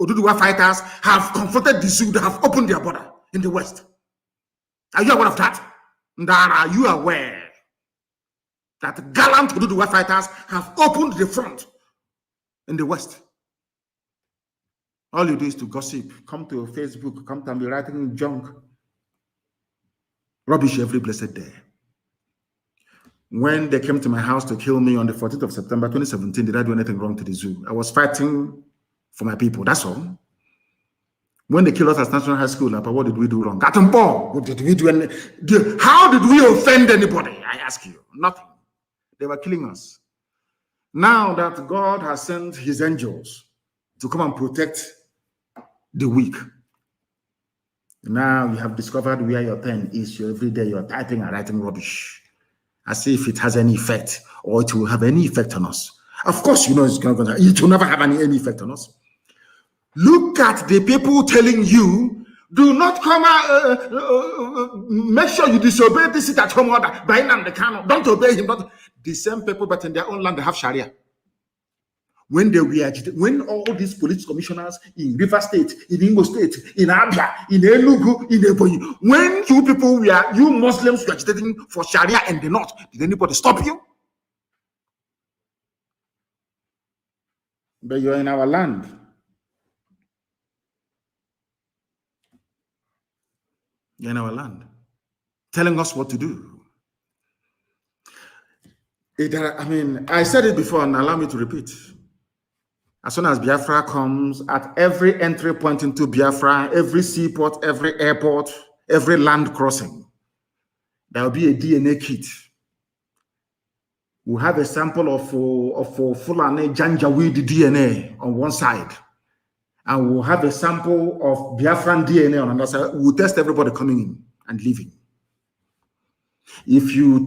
Oduduwa fighters have confronted the zoo, they have opened their border in the West. Are you aware of that? Ndara, are you aware that gallant Oduduwa fighters have opened the front in the West? All you do is to gossip, come to Facebook, come to be writing junk, rubbish every blessed day. When they came to my house to kill me on the 14th of September 2017, did I do anything wrong to the zoo? I was fighting for my people, that's all. When they killed us at National High School, what did we do wrong? What did we do? How did we offend anybody? I ask you. Nothing. They were killing us. Now that God has sent his angels to come and protect the weak, now you have discovered where your pen is. Every day you're typing and writing rubbish as if it has any effect or it will have any effect on us. Of course, you know it will never have any effect on us. Look at the people telling you, do not come out, make sure you disobey this sit at home order, don't obey him. The same people, but in their own land, they have Sharia. When they were agitated, when all these police commissioners in River State, in Imo State, in Abia, in Enugu, in Ebonyi, when you Muslims were agitating for Sharia in the north, did anybody stop you? But you're in our land. You're in our land, telling us what to do. I said it before, and allow me to repeat. As soon as Biafra comes, at every entry point into Biafra, every seaport, every airport, every land crossing, there will be a DNA kit. We'll have a sample of Fulani Janjaweed DNA on one side. And we'll have a sample of Biafran DNA on another side. We'll test everybody coming in and leaving. If you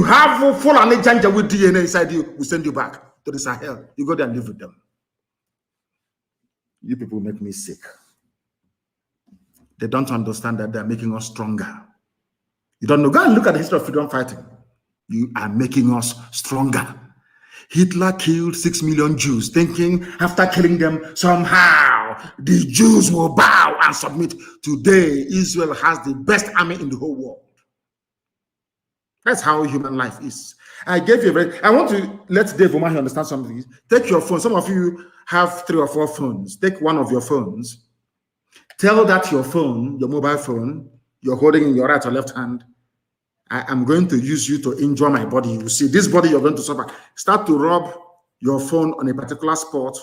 have Fulani Janjaweed DNA inside you, we'll send you back to the Sahel. You go there and live with them. You people make me sick. They don't understand that they're making us stronger. You don't know. Go and look at the history of freedom fighting. You are making us stronger. Hitler killed 6 million Jews, thinking after killing them, somehow the Jews will bow and submit. Today, Israel has the best army in the whole world. That's how human life is. I want to let Dave Umahi understand something. Take your phone. Some of you have 3 or 4 phones. Take one of your phones. Tell that your phone, your mobile phone, you're holding in your right or left hand, I am going to use you to injure my body. You see, this body you're going to suffer. Start to rub your phone on a particular spot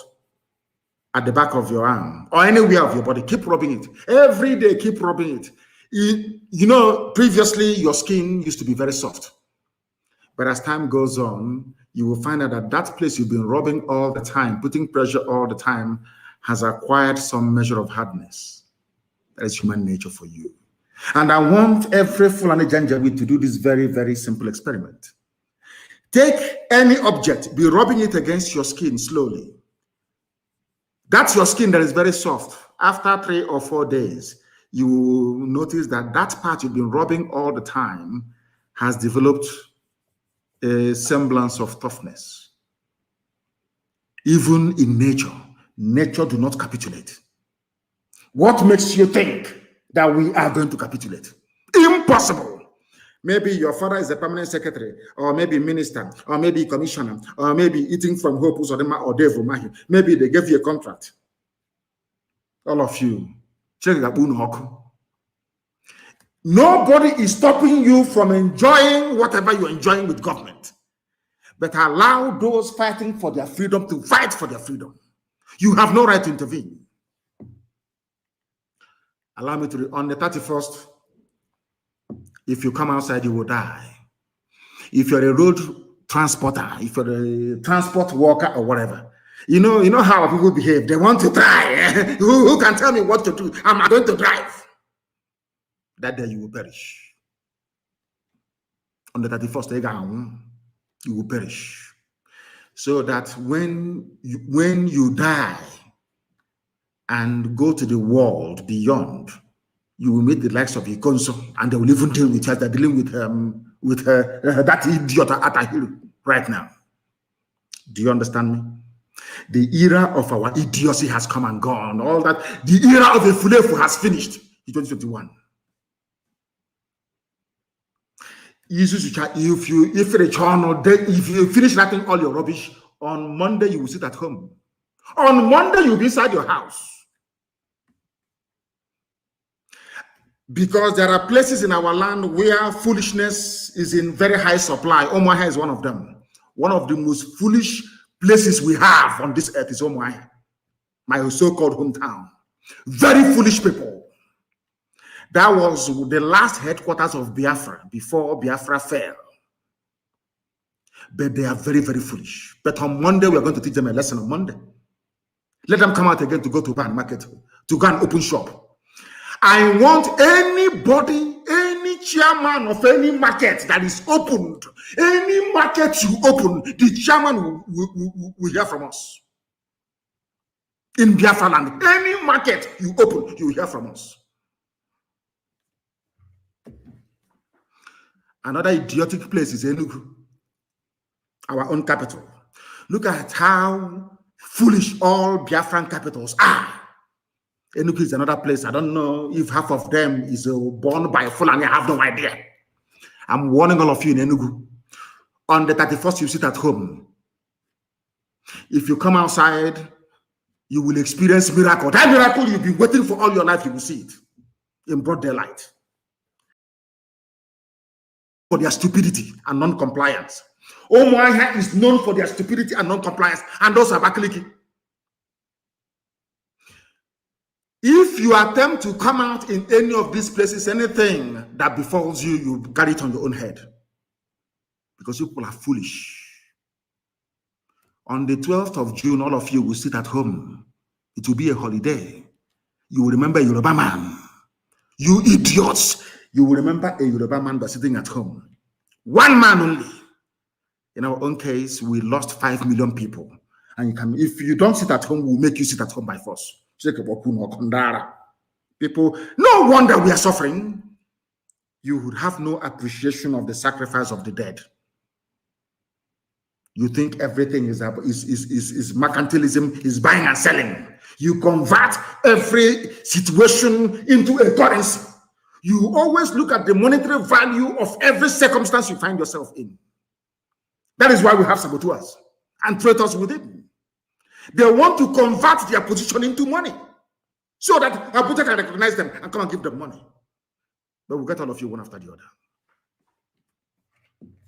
at the back of your arm or anywhere of your body. Keep rubbing it. Every day, keep rubbing it. You know, previously your skin used to be very soft. But as time goes on, you will find out that that place you've been rubbing all the time, putting pressure all the time, has acquired some measure of hardness. That is human nature for you. And I want every Fulani Janjaweed to do this very, very simple experiment. Take any object, be rubbing it against your skin slowly. That's your skin that is very soft. After 3 or 4 days, you will notice that that part you've been rubbing all the time has developed a semblance of toughness. Even in nature, nature do not capitulate. What makes you think that we are going to capitulate? Impossible. Maybe your father is a permanent secretary, or maybe minister, or maybe commissioner, or maybe eating from Hope or Dave Umahi. Maybe they gave you a contract. All of you, check it out. Nobody is stopping you from enjoying whatever you're enjoying with government. But allow those fighting for their freedom to fight for their freedom. You have no right to intervene. Allow me to, on the 31st, if you come outside, you will die. If you're a road transporter, if you're a transport worker or whatever, you know how people behave. They want to try. Who can tell me what to do? I'm going to drive. That day you will perish. On the 31st, you will perish. So that when you die and go to the world beyond, you will meet the likes of Ikonso, and they will even deal with her. They're dealing with that idiot at Atahiru right now. Do you understand me? The era of our idiocy has come and gone. All that, the era of the Fulefu has finished in 2021. If you finish writing all your rubbish, on Monday you will sit at home. On Monday you'll be inside your house. Because there are places in our land where foolishness is in very high supply. Omaha is one of them. One of the most foolish places we have on this earth is Omaha, my so-called hometown. Very foolish people. That was the last headquarters of Biafra before Biafra fell. But they are very, very foolish. But on Monday, we are going to teach them a lesson on Monday. Let them come out again to go to Pan Market, to go and open shop. I want anybody, any chairman of any market that is opened, any market you open, the chairman will hear from us. In Biafra land, any market you open, you will hear from us. Another idiotic place is Enugu, our own capital. Look at how foolish all Biafran capitals are. Enugu is another place. I don't know if half of them is born by Fulani. I have no idea. I'm warning all of you in Enugu. On the 31st, you sit at home. If you come outside, you will experience miracle. That miracle you've been waiting for all your life, you will see it in broad daylight. For their stupidity and non-compliance. Omoaha is known for their stupidity and non-compliance, and those are Abakaliki. If you attempt to come out in any of these places, anything that befalls you, you carry it on your own head. Because people are foolish. On the 12th of June, all of you will sit at home. It will be a holiday. You will remember Yoruba man. You idiots. You will remember a Yoruba man that's sitting at home. One man only. In our own case, we lost 5 million people. And you can, if you don't sit at home, we'll make you sit at home by force. People, no wonder we are suffering. You would have no appreciation of the sacrifice of the dead. You think everything is mercantilism, is buying and selling. You convert every situation into a currency. You always look at the monetary value of every circumstance you find yourself in. That is why we have saboteurs and traitors within. They want to convert their position into money so that Abuja can recognize them and come and give them money. But we'll get all of you one after the other.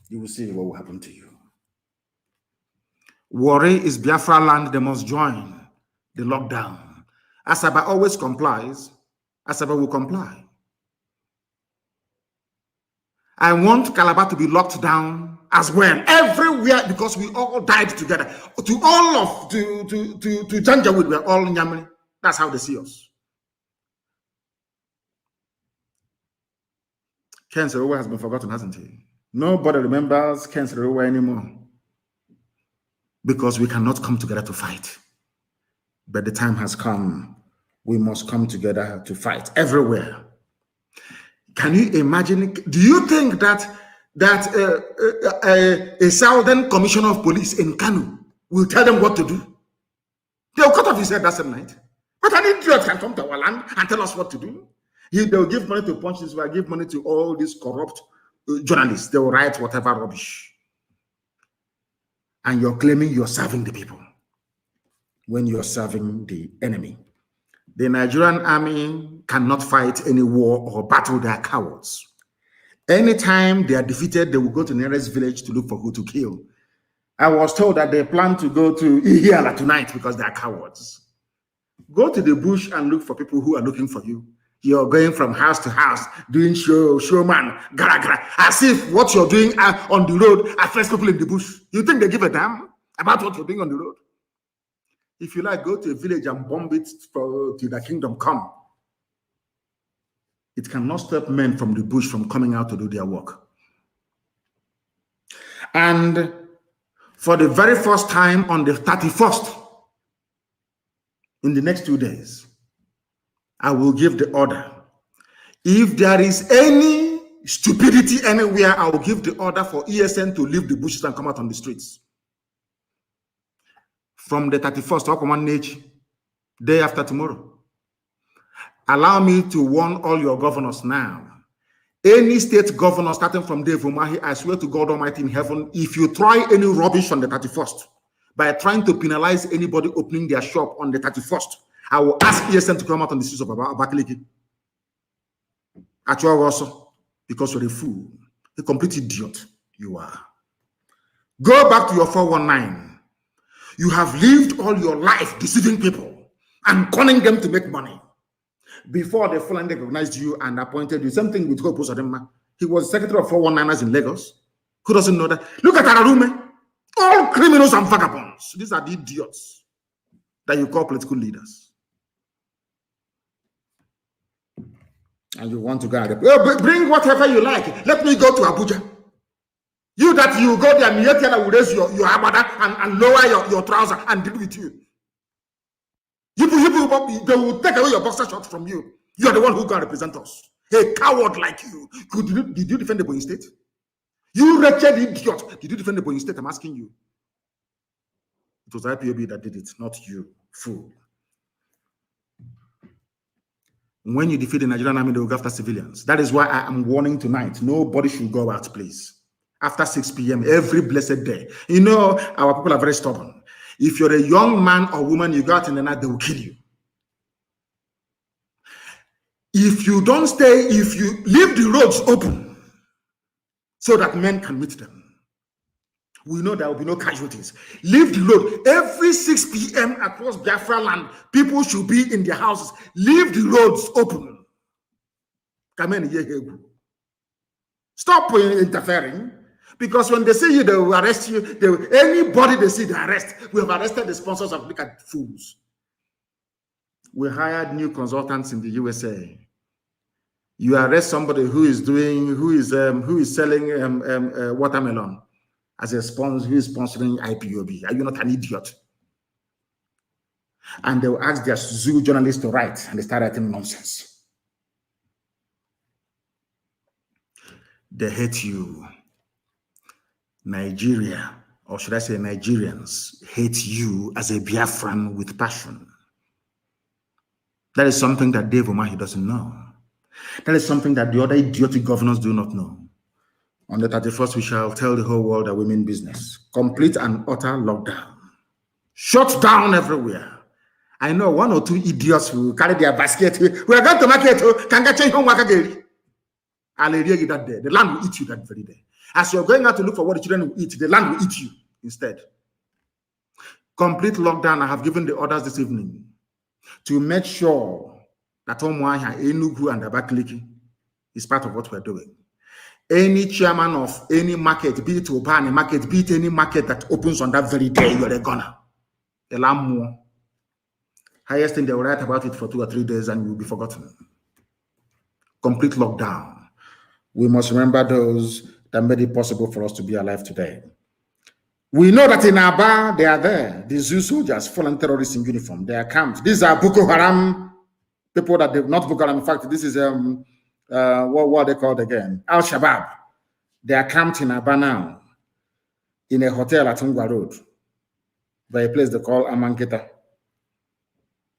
You will see what will happen to you. Warri is Biafra land, they must join the lockdown. Asaba always complies. Asaba will comply. I want Calabar to be locked down as well, everywhere, because we all died together. To all of, to Janjaweed, we're all Nyamani. That's how they see us. Ken Serowe has been forgotten, hasn't he? Nobody remembers Ken Serowe anymore. Because we cannot come together to fight. But the time has come. We must come together to fight everywhere. Can you imagine? Do you think that a Southern Commissioner of Police in Kano will tell them what to do? They'll cut off his head that same night. But an idiot can come to our land and tell us what to do. They'll give money to Punches, will give money to all these corrupt journalists. They will write whatever rubbish. And you're claiming you're serving the people when you're serving the enemy. The Nigerian army cannot fight any war or battle. They are cowards. Anytime they are defeated, they will go to the nearest village to look for who to kill. I was told that they plan to go to Ihiala tonight because they are cowards. Go to the bush and look for people who are looking for you. You're going from house to house, doing showman, gara, as if what you're doing on the road affects people in the bush. You think they give a damn about what you're doing on the road? If you like, go to a village and bomb it till the kingdom come. It cannot stop men from the bush from coming out to do their work. And for the very first time on the 31st, in the next 2 days, I will give the order. If there is any stupidity anywhere, I will give the order for ESN to leave the bushes and come out on the streets. From the 31st, day after tomorrow. Allow me to warn all your governors now. Any state governor starting from Dave Umahi, I swear to God Almighty in heaven, if you try any rubbish on the 31st, by trying to penalize anybody opening their shop on the 31st, I will ask ESN to come out on the streets of Abakaliki. Actually, also, because you're a fool, a complete idiot you are. Go back to your 419. You have lived all your life deceiving people and conning them to make money. Before they finally recognized you and appointed you, same thing with Hope Uzodinma. He was secretary of 419ers in Lagos. Who doesn't know that? Look at Ararume. All criminals and vagabonds. These are the idiots that you call political leaders. And you want to go and bring whatever you like. Let me go to Abuja. You that you go there, Mietiana will raise your abada and lower your trouser and deal with you. They will take away your boxer shorts from you. You are the one who can represent us. A coward like you. Did you defend the Boeing State? You wretched idiot. Did you defend the Boeing State? I'm asking you. It was IPOB that did it, not you, fool. When you defeat the Nigerian army, they will go after civilians. That is why I am warning tonight. Nobody should go out, please. After 6 p.m. every blessed day. You know, our people are very stubborn. If you're a young man or woman, you go out in the night, they will kill you. If you don't stay, if you leave the roads open so that men can meet them, we know there will be no casualties. Leave the road. Every 6 p.m. across Biafra land, people should be in their houses. Leave the roads open. Stop interfering. Because when they see you, they will arrest you. Anybody they see, they arrest. We have arrested the sponsors of Look at Fools. We hired new consultants in the USA. You arrest somebody who is selling watermelon as a sponsor, who is sponsoring IPOB. Are you not an idiot? And they will ask their zoo journalists to write, and they start writing nonsense. They hate you. Nigeria, or should I say Nigerians, hate you as a Biafran with passion. That is something that Dave Umahi doesn't know. That is something that the other idiotic governors do not know. On the 31st, we shall tell the whole world that we mean business. Complete and utter lockdown. Shut down everywhere. I know 1 or 2 idiots who carry their basket. We are going to market. Can get change home work again. I'll hear you that day. The land will eat you that very day. As you're going out to look for what the children will eat, the land will eat you instead. Complete lockdown. I have given the orders this evening to make sure that Omuahia, Enugu, and Abakaliki is part of what we're doing. Any chairman of any market, be it Obani market, be it any market that opens on that very day, you're a gunner. A lamb more. Highest thing, they will write about it for 2 or 3 days and you'll be forgotten. Complete lockdown. We must remember those that made it possible for us to be alive today. We know that in Aba, they are there. The Zoo soldiers, fallen terrorists in uniform. They are camped. These are Boko Haram people that they've not Boko Haram. In fact, this is what are they called again? Al Shabaab. They are camped in Aba now, in a hotel at Ungwa Road, by a place they call Amanketa.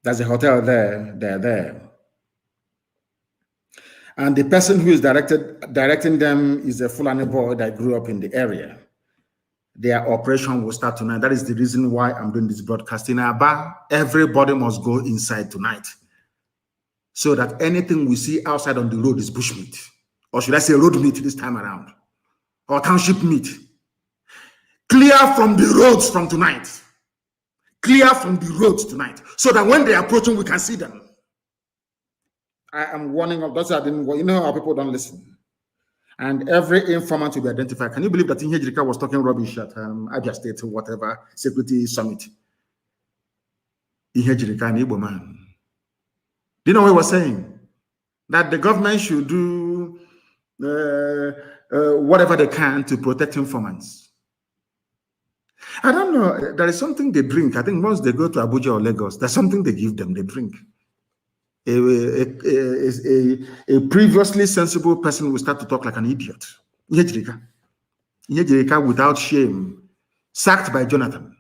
There's a hotel there. They're there. And the person who is directing them is a Fulani boy that grew up in the area. Their operation will start tonight. That is the reason why I'm doing this broadcast. In Aba, everybody must go inside tonight, so that anything we see outside on the road is bushmeat, or should I say road meat this time around, or township meat. Clear from the roads from tonight. Clear from the roads tonight, so that when they're approaching, we can see them. I am warning of those that didn't. You know how people don't listen. And every informant will be identified. Can you believe that Ihe Jirika was talking rubbish at Abia State or whatever security summit? Ihe Jirika, an Igbo man. Do you know what he was saying? That the government should do whatever they can to protect informants. I don't know. There is something they drink. I think once they go to Abuja or Lagos, there's something they give them. They drink. A previously sensible person will start to talk like an idiot. Ihe Jirika without shame, sacked by Jonathan,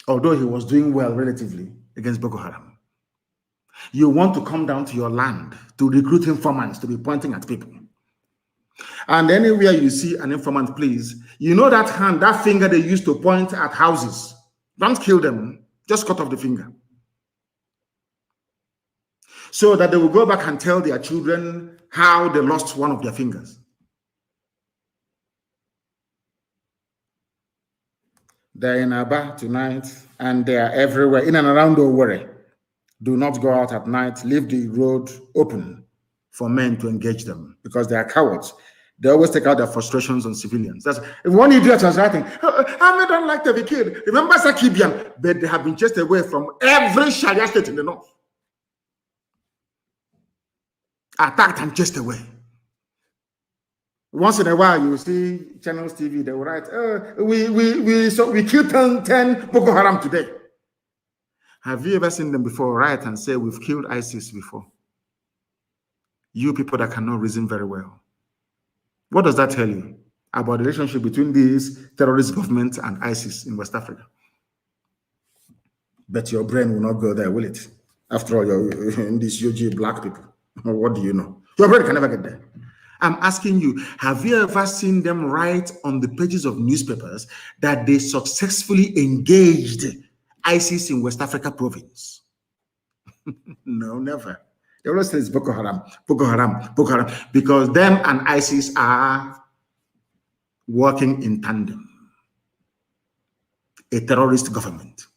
although he was doing well relatively against Boko Haram. You want to come down to your land to recruit informants to be pointing at people. And anywhere you see an informant, please, you know that hand, that finger they used to point at houses. Don't kill them, just cut off the finger, so that they will go back and tell their children how they lost one of their fingers. They're in Aba tonight, and they are everywhere, in and around Owerri. Do not go out at night. Leave the road open for men to engage them, because they are cowards. They always take out their frustrations on civilians. That's if one idiot was writing, I don't like to be killed. Remember Sakibian, but they have been chased away from every Sharia state in the north. Attacked and chased away. Once in a while, you will see Channels TV, they will write, we killed 10 Boko Haram today. Have you ever seen them before write and say, we've killed ISIS before? You people that cannot reason very well. What does that tell you about the relationship between these terrorist governments and ISIS in West Africa? But your brain will not go there, will it? After all, you're in these UG black people. What do you know? Your brain can never get there. I'm asking you, have you ever seen them write on the pages of newspapers that they successfully engaged ISIS in West Africa province? No, never. They always say it's Boko Haram, Boko Haram, Boko Haram, because them and ISIS are working in tandem. A terrorist government.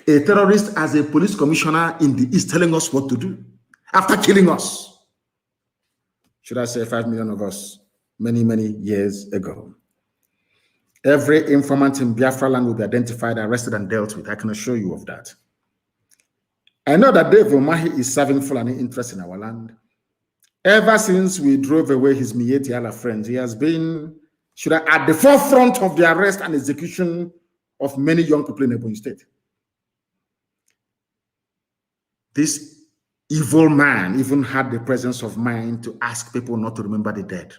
A terrorist as a police commissioner in the East telling us what to do after killing us. Should I say 5 million of us many, many years ago. Every informant in Biafra land will be identified, arrested, and dealt with. I can assure you of that. I know that Dave Omahi is serving Fulani interest in our land. Ever since we drove away his Mieti Allah friends, he has been at the forefront of the arrest and execution of many young people in Ebonyi State. This evil man even had the presence of mind to ask people not to remember the dead.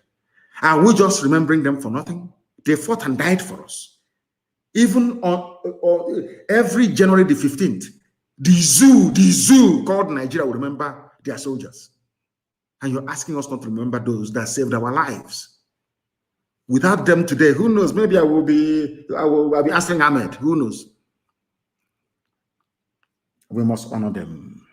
Are we just remembering them for nothing? They fought and died for us. Even on every January the 15th, the zoo called Nigeria will remember their soldiers. And you're asking us not to remember those that saved our lives. Without them today, who knows? Maybe I'll be answering Ahmed. Who knows? We must honor them.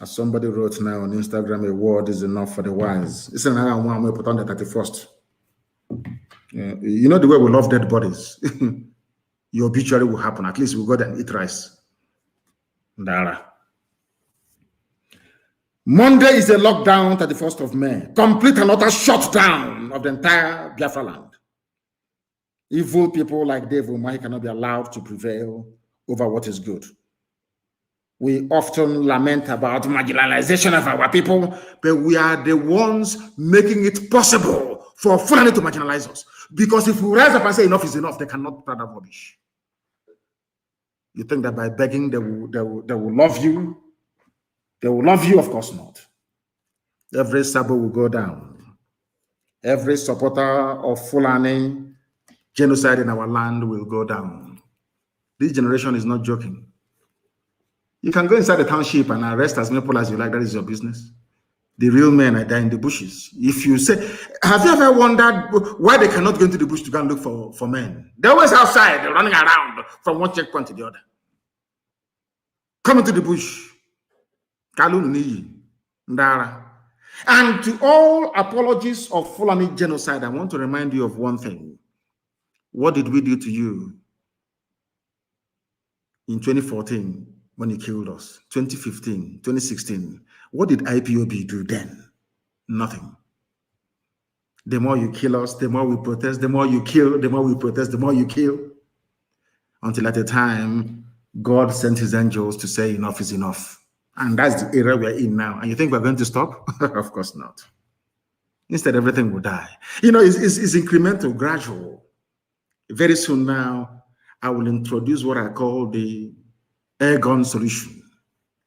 As somebody wrote now on Instagram, a word is enough for the wise. It's another one we put on the 31st. You know the way we love dead bodies. Your obituary will happen. At least we'll go there and eat rice. Dara. Monday is a lockdown, 31st of May. Complete and utter shutdown of the entire Biafra land. Evil people like Dave Umahi cannot be allowed to prevail over what is good. We often lament about marginalization of our people, but we are the ones making it possible for Fulani to marginalize us. Because if we rise up and say enough is enough, they cannot put that rubbish. You think that by begging they will love you? They will love you? Of course not. Every Sabo will go down. Every supporter of Fulani genocide in our land will go down. This generation is not joking. You can go inside the township and arrest as many people as you like. That is your business. The real men are there in the bushes. If you say, have you ever wondered why they cannot go into the bush to go and look for men? They're always outside, they're running around from one checkpoint to the other. Come into the bush. And to all apologies of Fulani genocide, I want to remind you of one thing. What did we do to you in 2014 when you killed us? 2015, 2016. What did IPOB do then? Nothing. The more you kill us, the more we protest. The more you kill, the more we protest, the more you kill. Until at a time, God sent his angels to say enough is enough. And that's the era we're in now. And you think we're going to stop? Of course not. Instead, everything will die. You know, it's incremental, gradual. Very soon now, I will introduce what I call the air gun solution.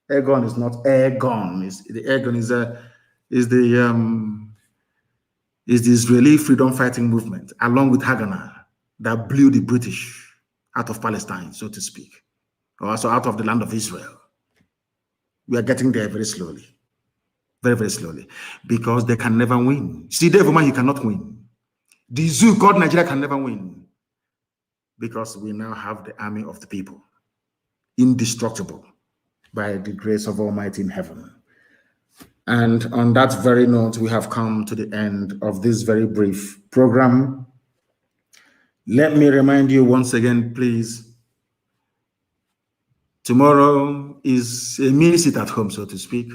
Air gun is not air gun. The air gun is the Israeli freedom fighting movement, along with Haganah, that blew the British out of Palestine, so to speak, or also out of the land of Israel. We are getting there very slowly, very, very slowly, because they can never win. See, Devuma, you cannot win. The zoo called Nigeria can never win, because we now have the army of the people, indestructible by the grace of Almighty in heaven. And on that very note, we have come to the end of this very brief program. Let me remind you once again, please, tomorrow is a mini sit at home, so to speak.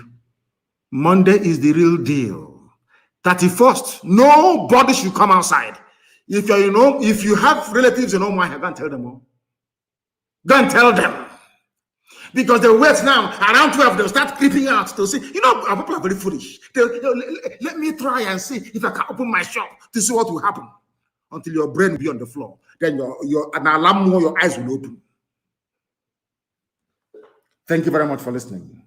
Monday is the real deal. 31st, nobody should come outside. If you have relatives in Omaha, go and tell them all. Go and tell them. Because the wait now, around 12, they'll start creeping out to see. You know, our people are very foolish. Let me try and see if I can open my shop to see what will happen. Until your brain will be on the floor. Then an alarm, your eyes will open. Thank you very much for listening.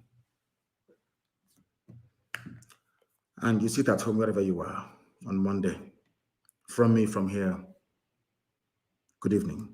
And you sit at home wherever you are on Monday. From me, from here, good evening.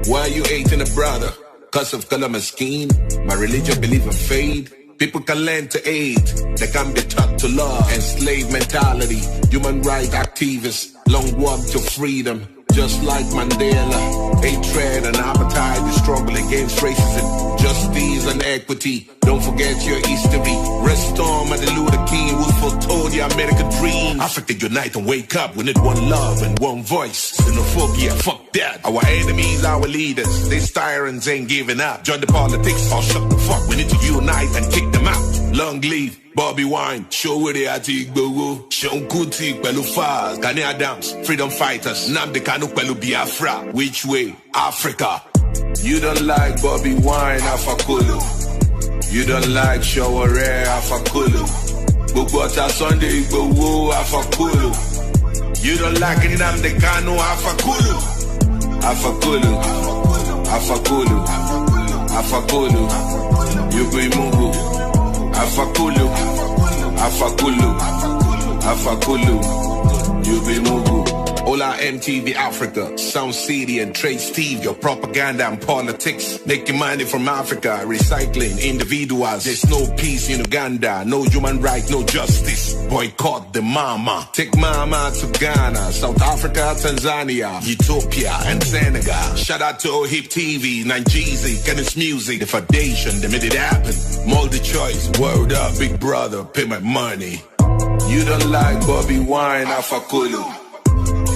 Why you hating a brother? Cause of color my skin. My religion believe in fade. People can learn to hate. They can be taught to love. Enslaved mentality. Human rights activists. Long walk to freedom. Just like Mandela. Hatred and appetite. The struggle against racism. Justice and equity. Don't forget your history. Restore Martin Luther King, who foretold the American dream. Africa unite and wake up. We need one love and one voice. Xenophobia, fuck that. Our enemies, our leaders. These tyrants ain't giving up. Join the politics or shut the fuck. We need to unite and kick them out. Long live Bobby Wine. Show where they are to Igbo. Sean Kuti, Pelu Faz. Gani Adams. Freedom fighters. Nnamdi Kanu, Pelu Biafra. Which way? Africa. You don't like Bobby Wine, Afakulu. You don't like Shaware, Afakulu. Bubota Sunday, Igbo, Afakulu. You don't like Nnamdi Kanu, Afakulu. Afakulu. Afakulu. Afakulu. You be Mungu. Afakulu. Afakulu. Afakulu. You be Mungu. Hola MTV Africa, Sound City and Trade Steve, your propaganda and politics. Making money from Africa, recycling individuals. There's no peace in Uganda, no human right, no justice. Boycott the mama. Take mama to Ghana, South Africa, Tanzania, Ethiopia and Senegal. Shout out to OHIP TV, Nigeria, Kenneth Music, The Foundation, they made it happen. Multi choice, word up, big brother, pay my money. You don't like Bobby Wine, Afakulu.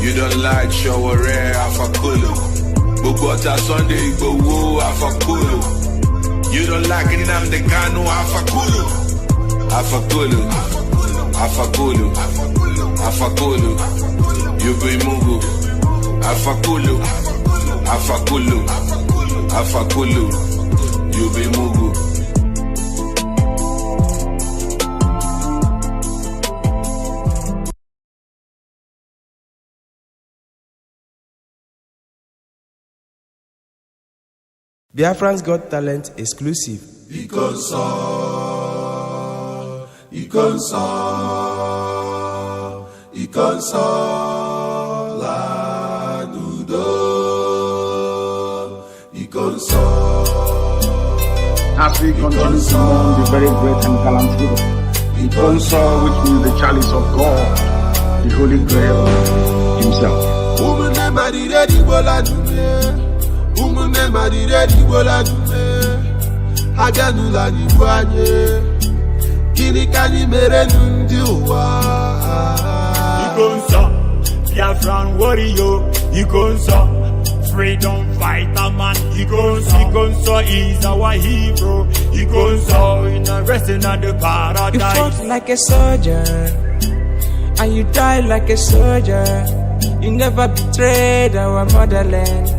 You don't like Shaware, Afakulu. Bugota Sunday, Igbowo, Afakulu. You don't like Nnamdi Kanu, Afakulu. Afakulu, Afakulu, Afakulu. You be Mugu. Afakulu, Afakulu, Afakulu. You be Mugu. Biafran's Got Talent exclusive. As we continue to mourn the very great and gallant hero, Ikonso, which means the chalice of God, the Holy Grail himself. Umune marire di bola dume Aganula ni wanye Kini kani mere nundi uwa Ikonso, Biafran warrior Ikonso, freedom fighter man Ikonso is our hero Ikonso, in a resting at the paradise. You fought like a soldier And you died like a soldier. You never betrayed our motherland.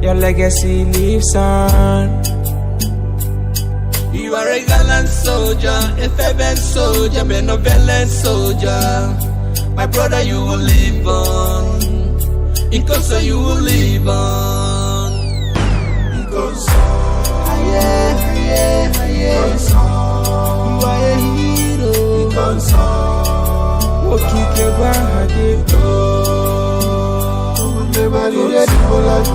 Your legacy lives on. You are a gallant soldier, a fervent soldier, benevolent soldier. My brother, you will live on. Ikonso, you will live on. Ikonso, Ikonso, you are a hero. Ikonso, Okike Bahadiko. Never needed for life.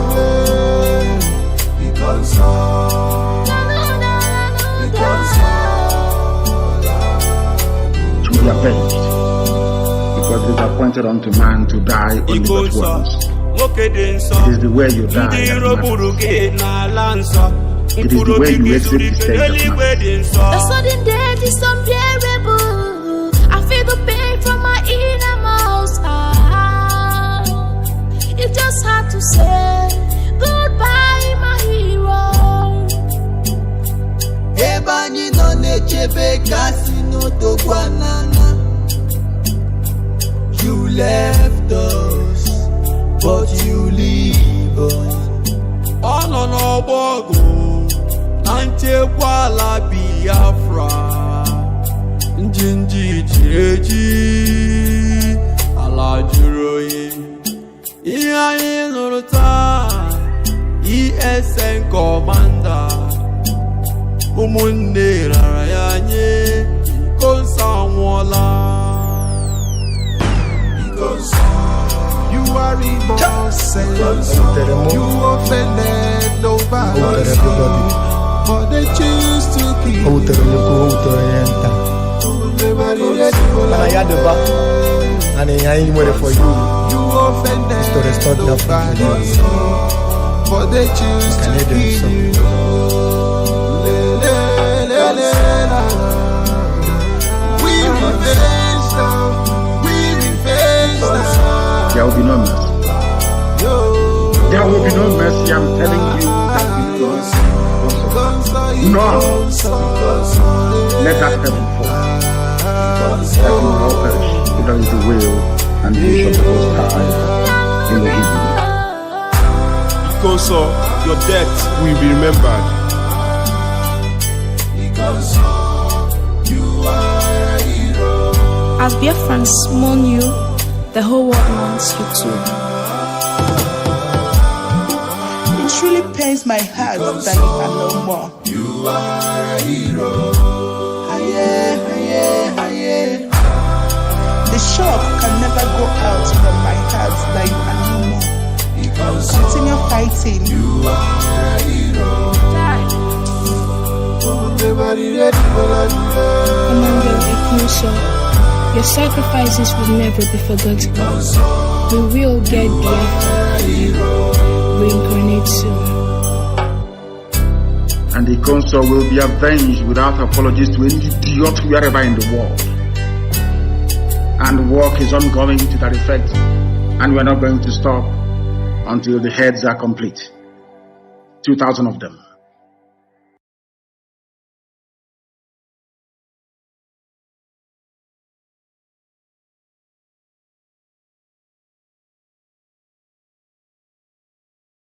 To be avenged, because it is appointed unto man to die only but once. It is the way you die that matters. It is the way you exit the stage that matters. The sudden death is unbearable. I feel the pain from my innermost heart. It's just hard to say goodbye, my hero. Ebani no nechebe kasino to guanana. You left us, but you live on. Ono no bogo, ante wala Biafra. Njinji jireji, ala juroye. Iya inuruta, ESN commander. Umunne rarayanye, Ikonso wala. Ikonso, you are innocent. You offended nobody, but they choose to kill you. And I ain't waiting for you. You offended to restore the nobody, but they choose to kill you. We revenge now. We revenge now. There will be no mercy. There will be no mercy. I'm telling you that we will not. Let that heaven fall. That will all perish. That is the will and the wish of the Most High in the evening. Ikonso, your death will be remembered. As Biafrans mourn you, the whole world mourns you too. It really pains my heart that you are no more. You are a hero. The shock can never go out from my heart that you are fighting. You are a hero. Commander Ikunso, your sacrifices will never be forgotten. We will get Biafra reincarnate soon. And the Ikunso will be avenged without apologies to any idiot wherever in the world. And work is ongoing to that effect, and we're not going to stop until the heads are complete. 2,000 of them.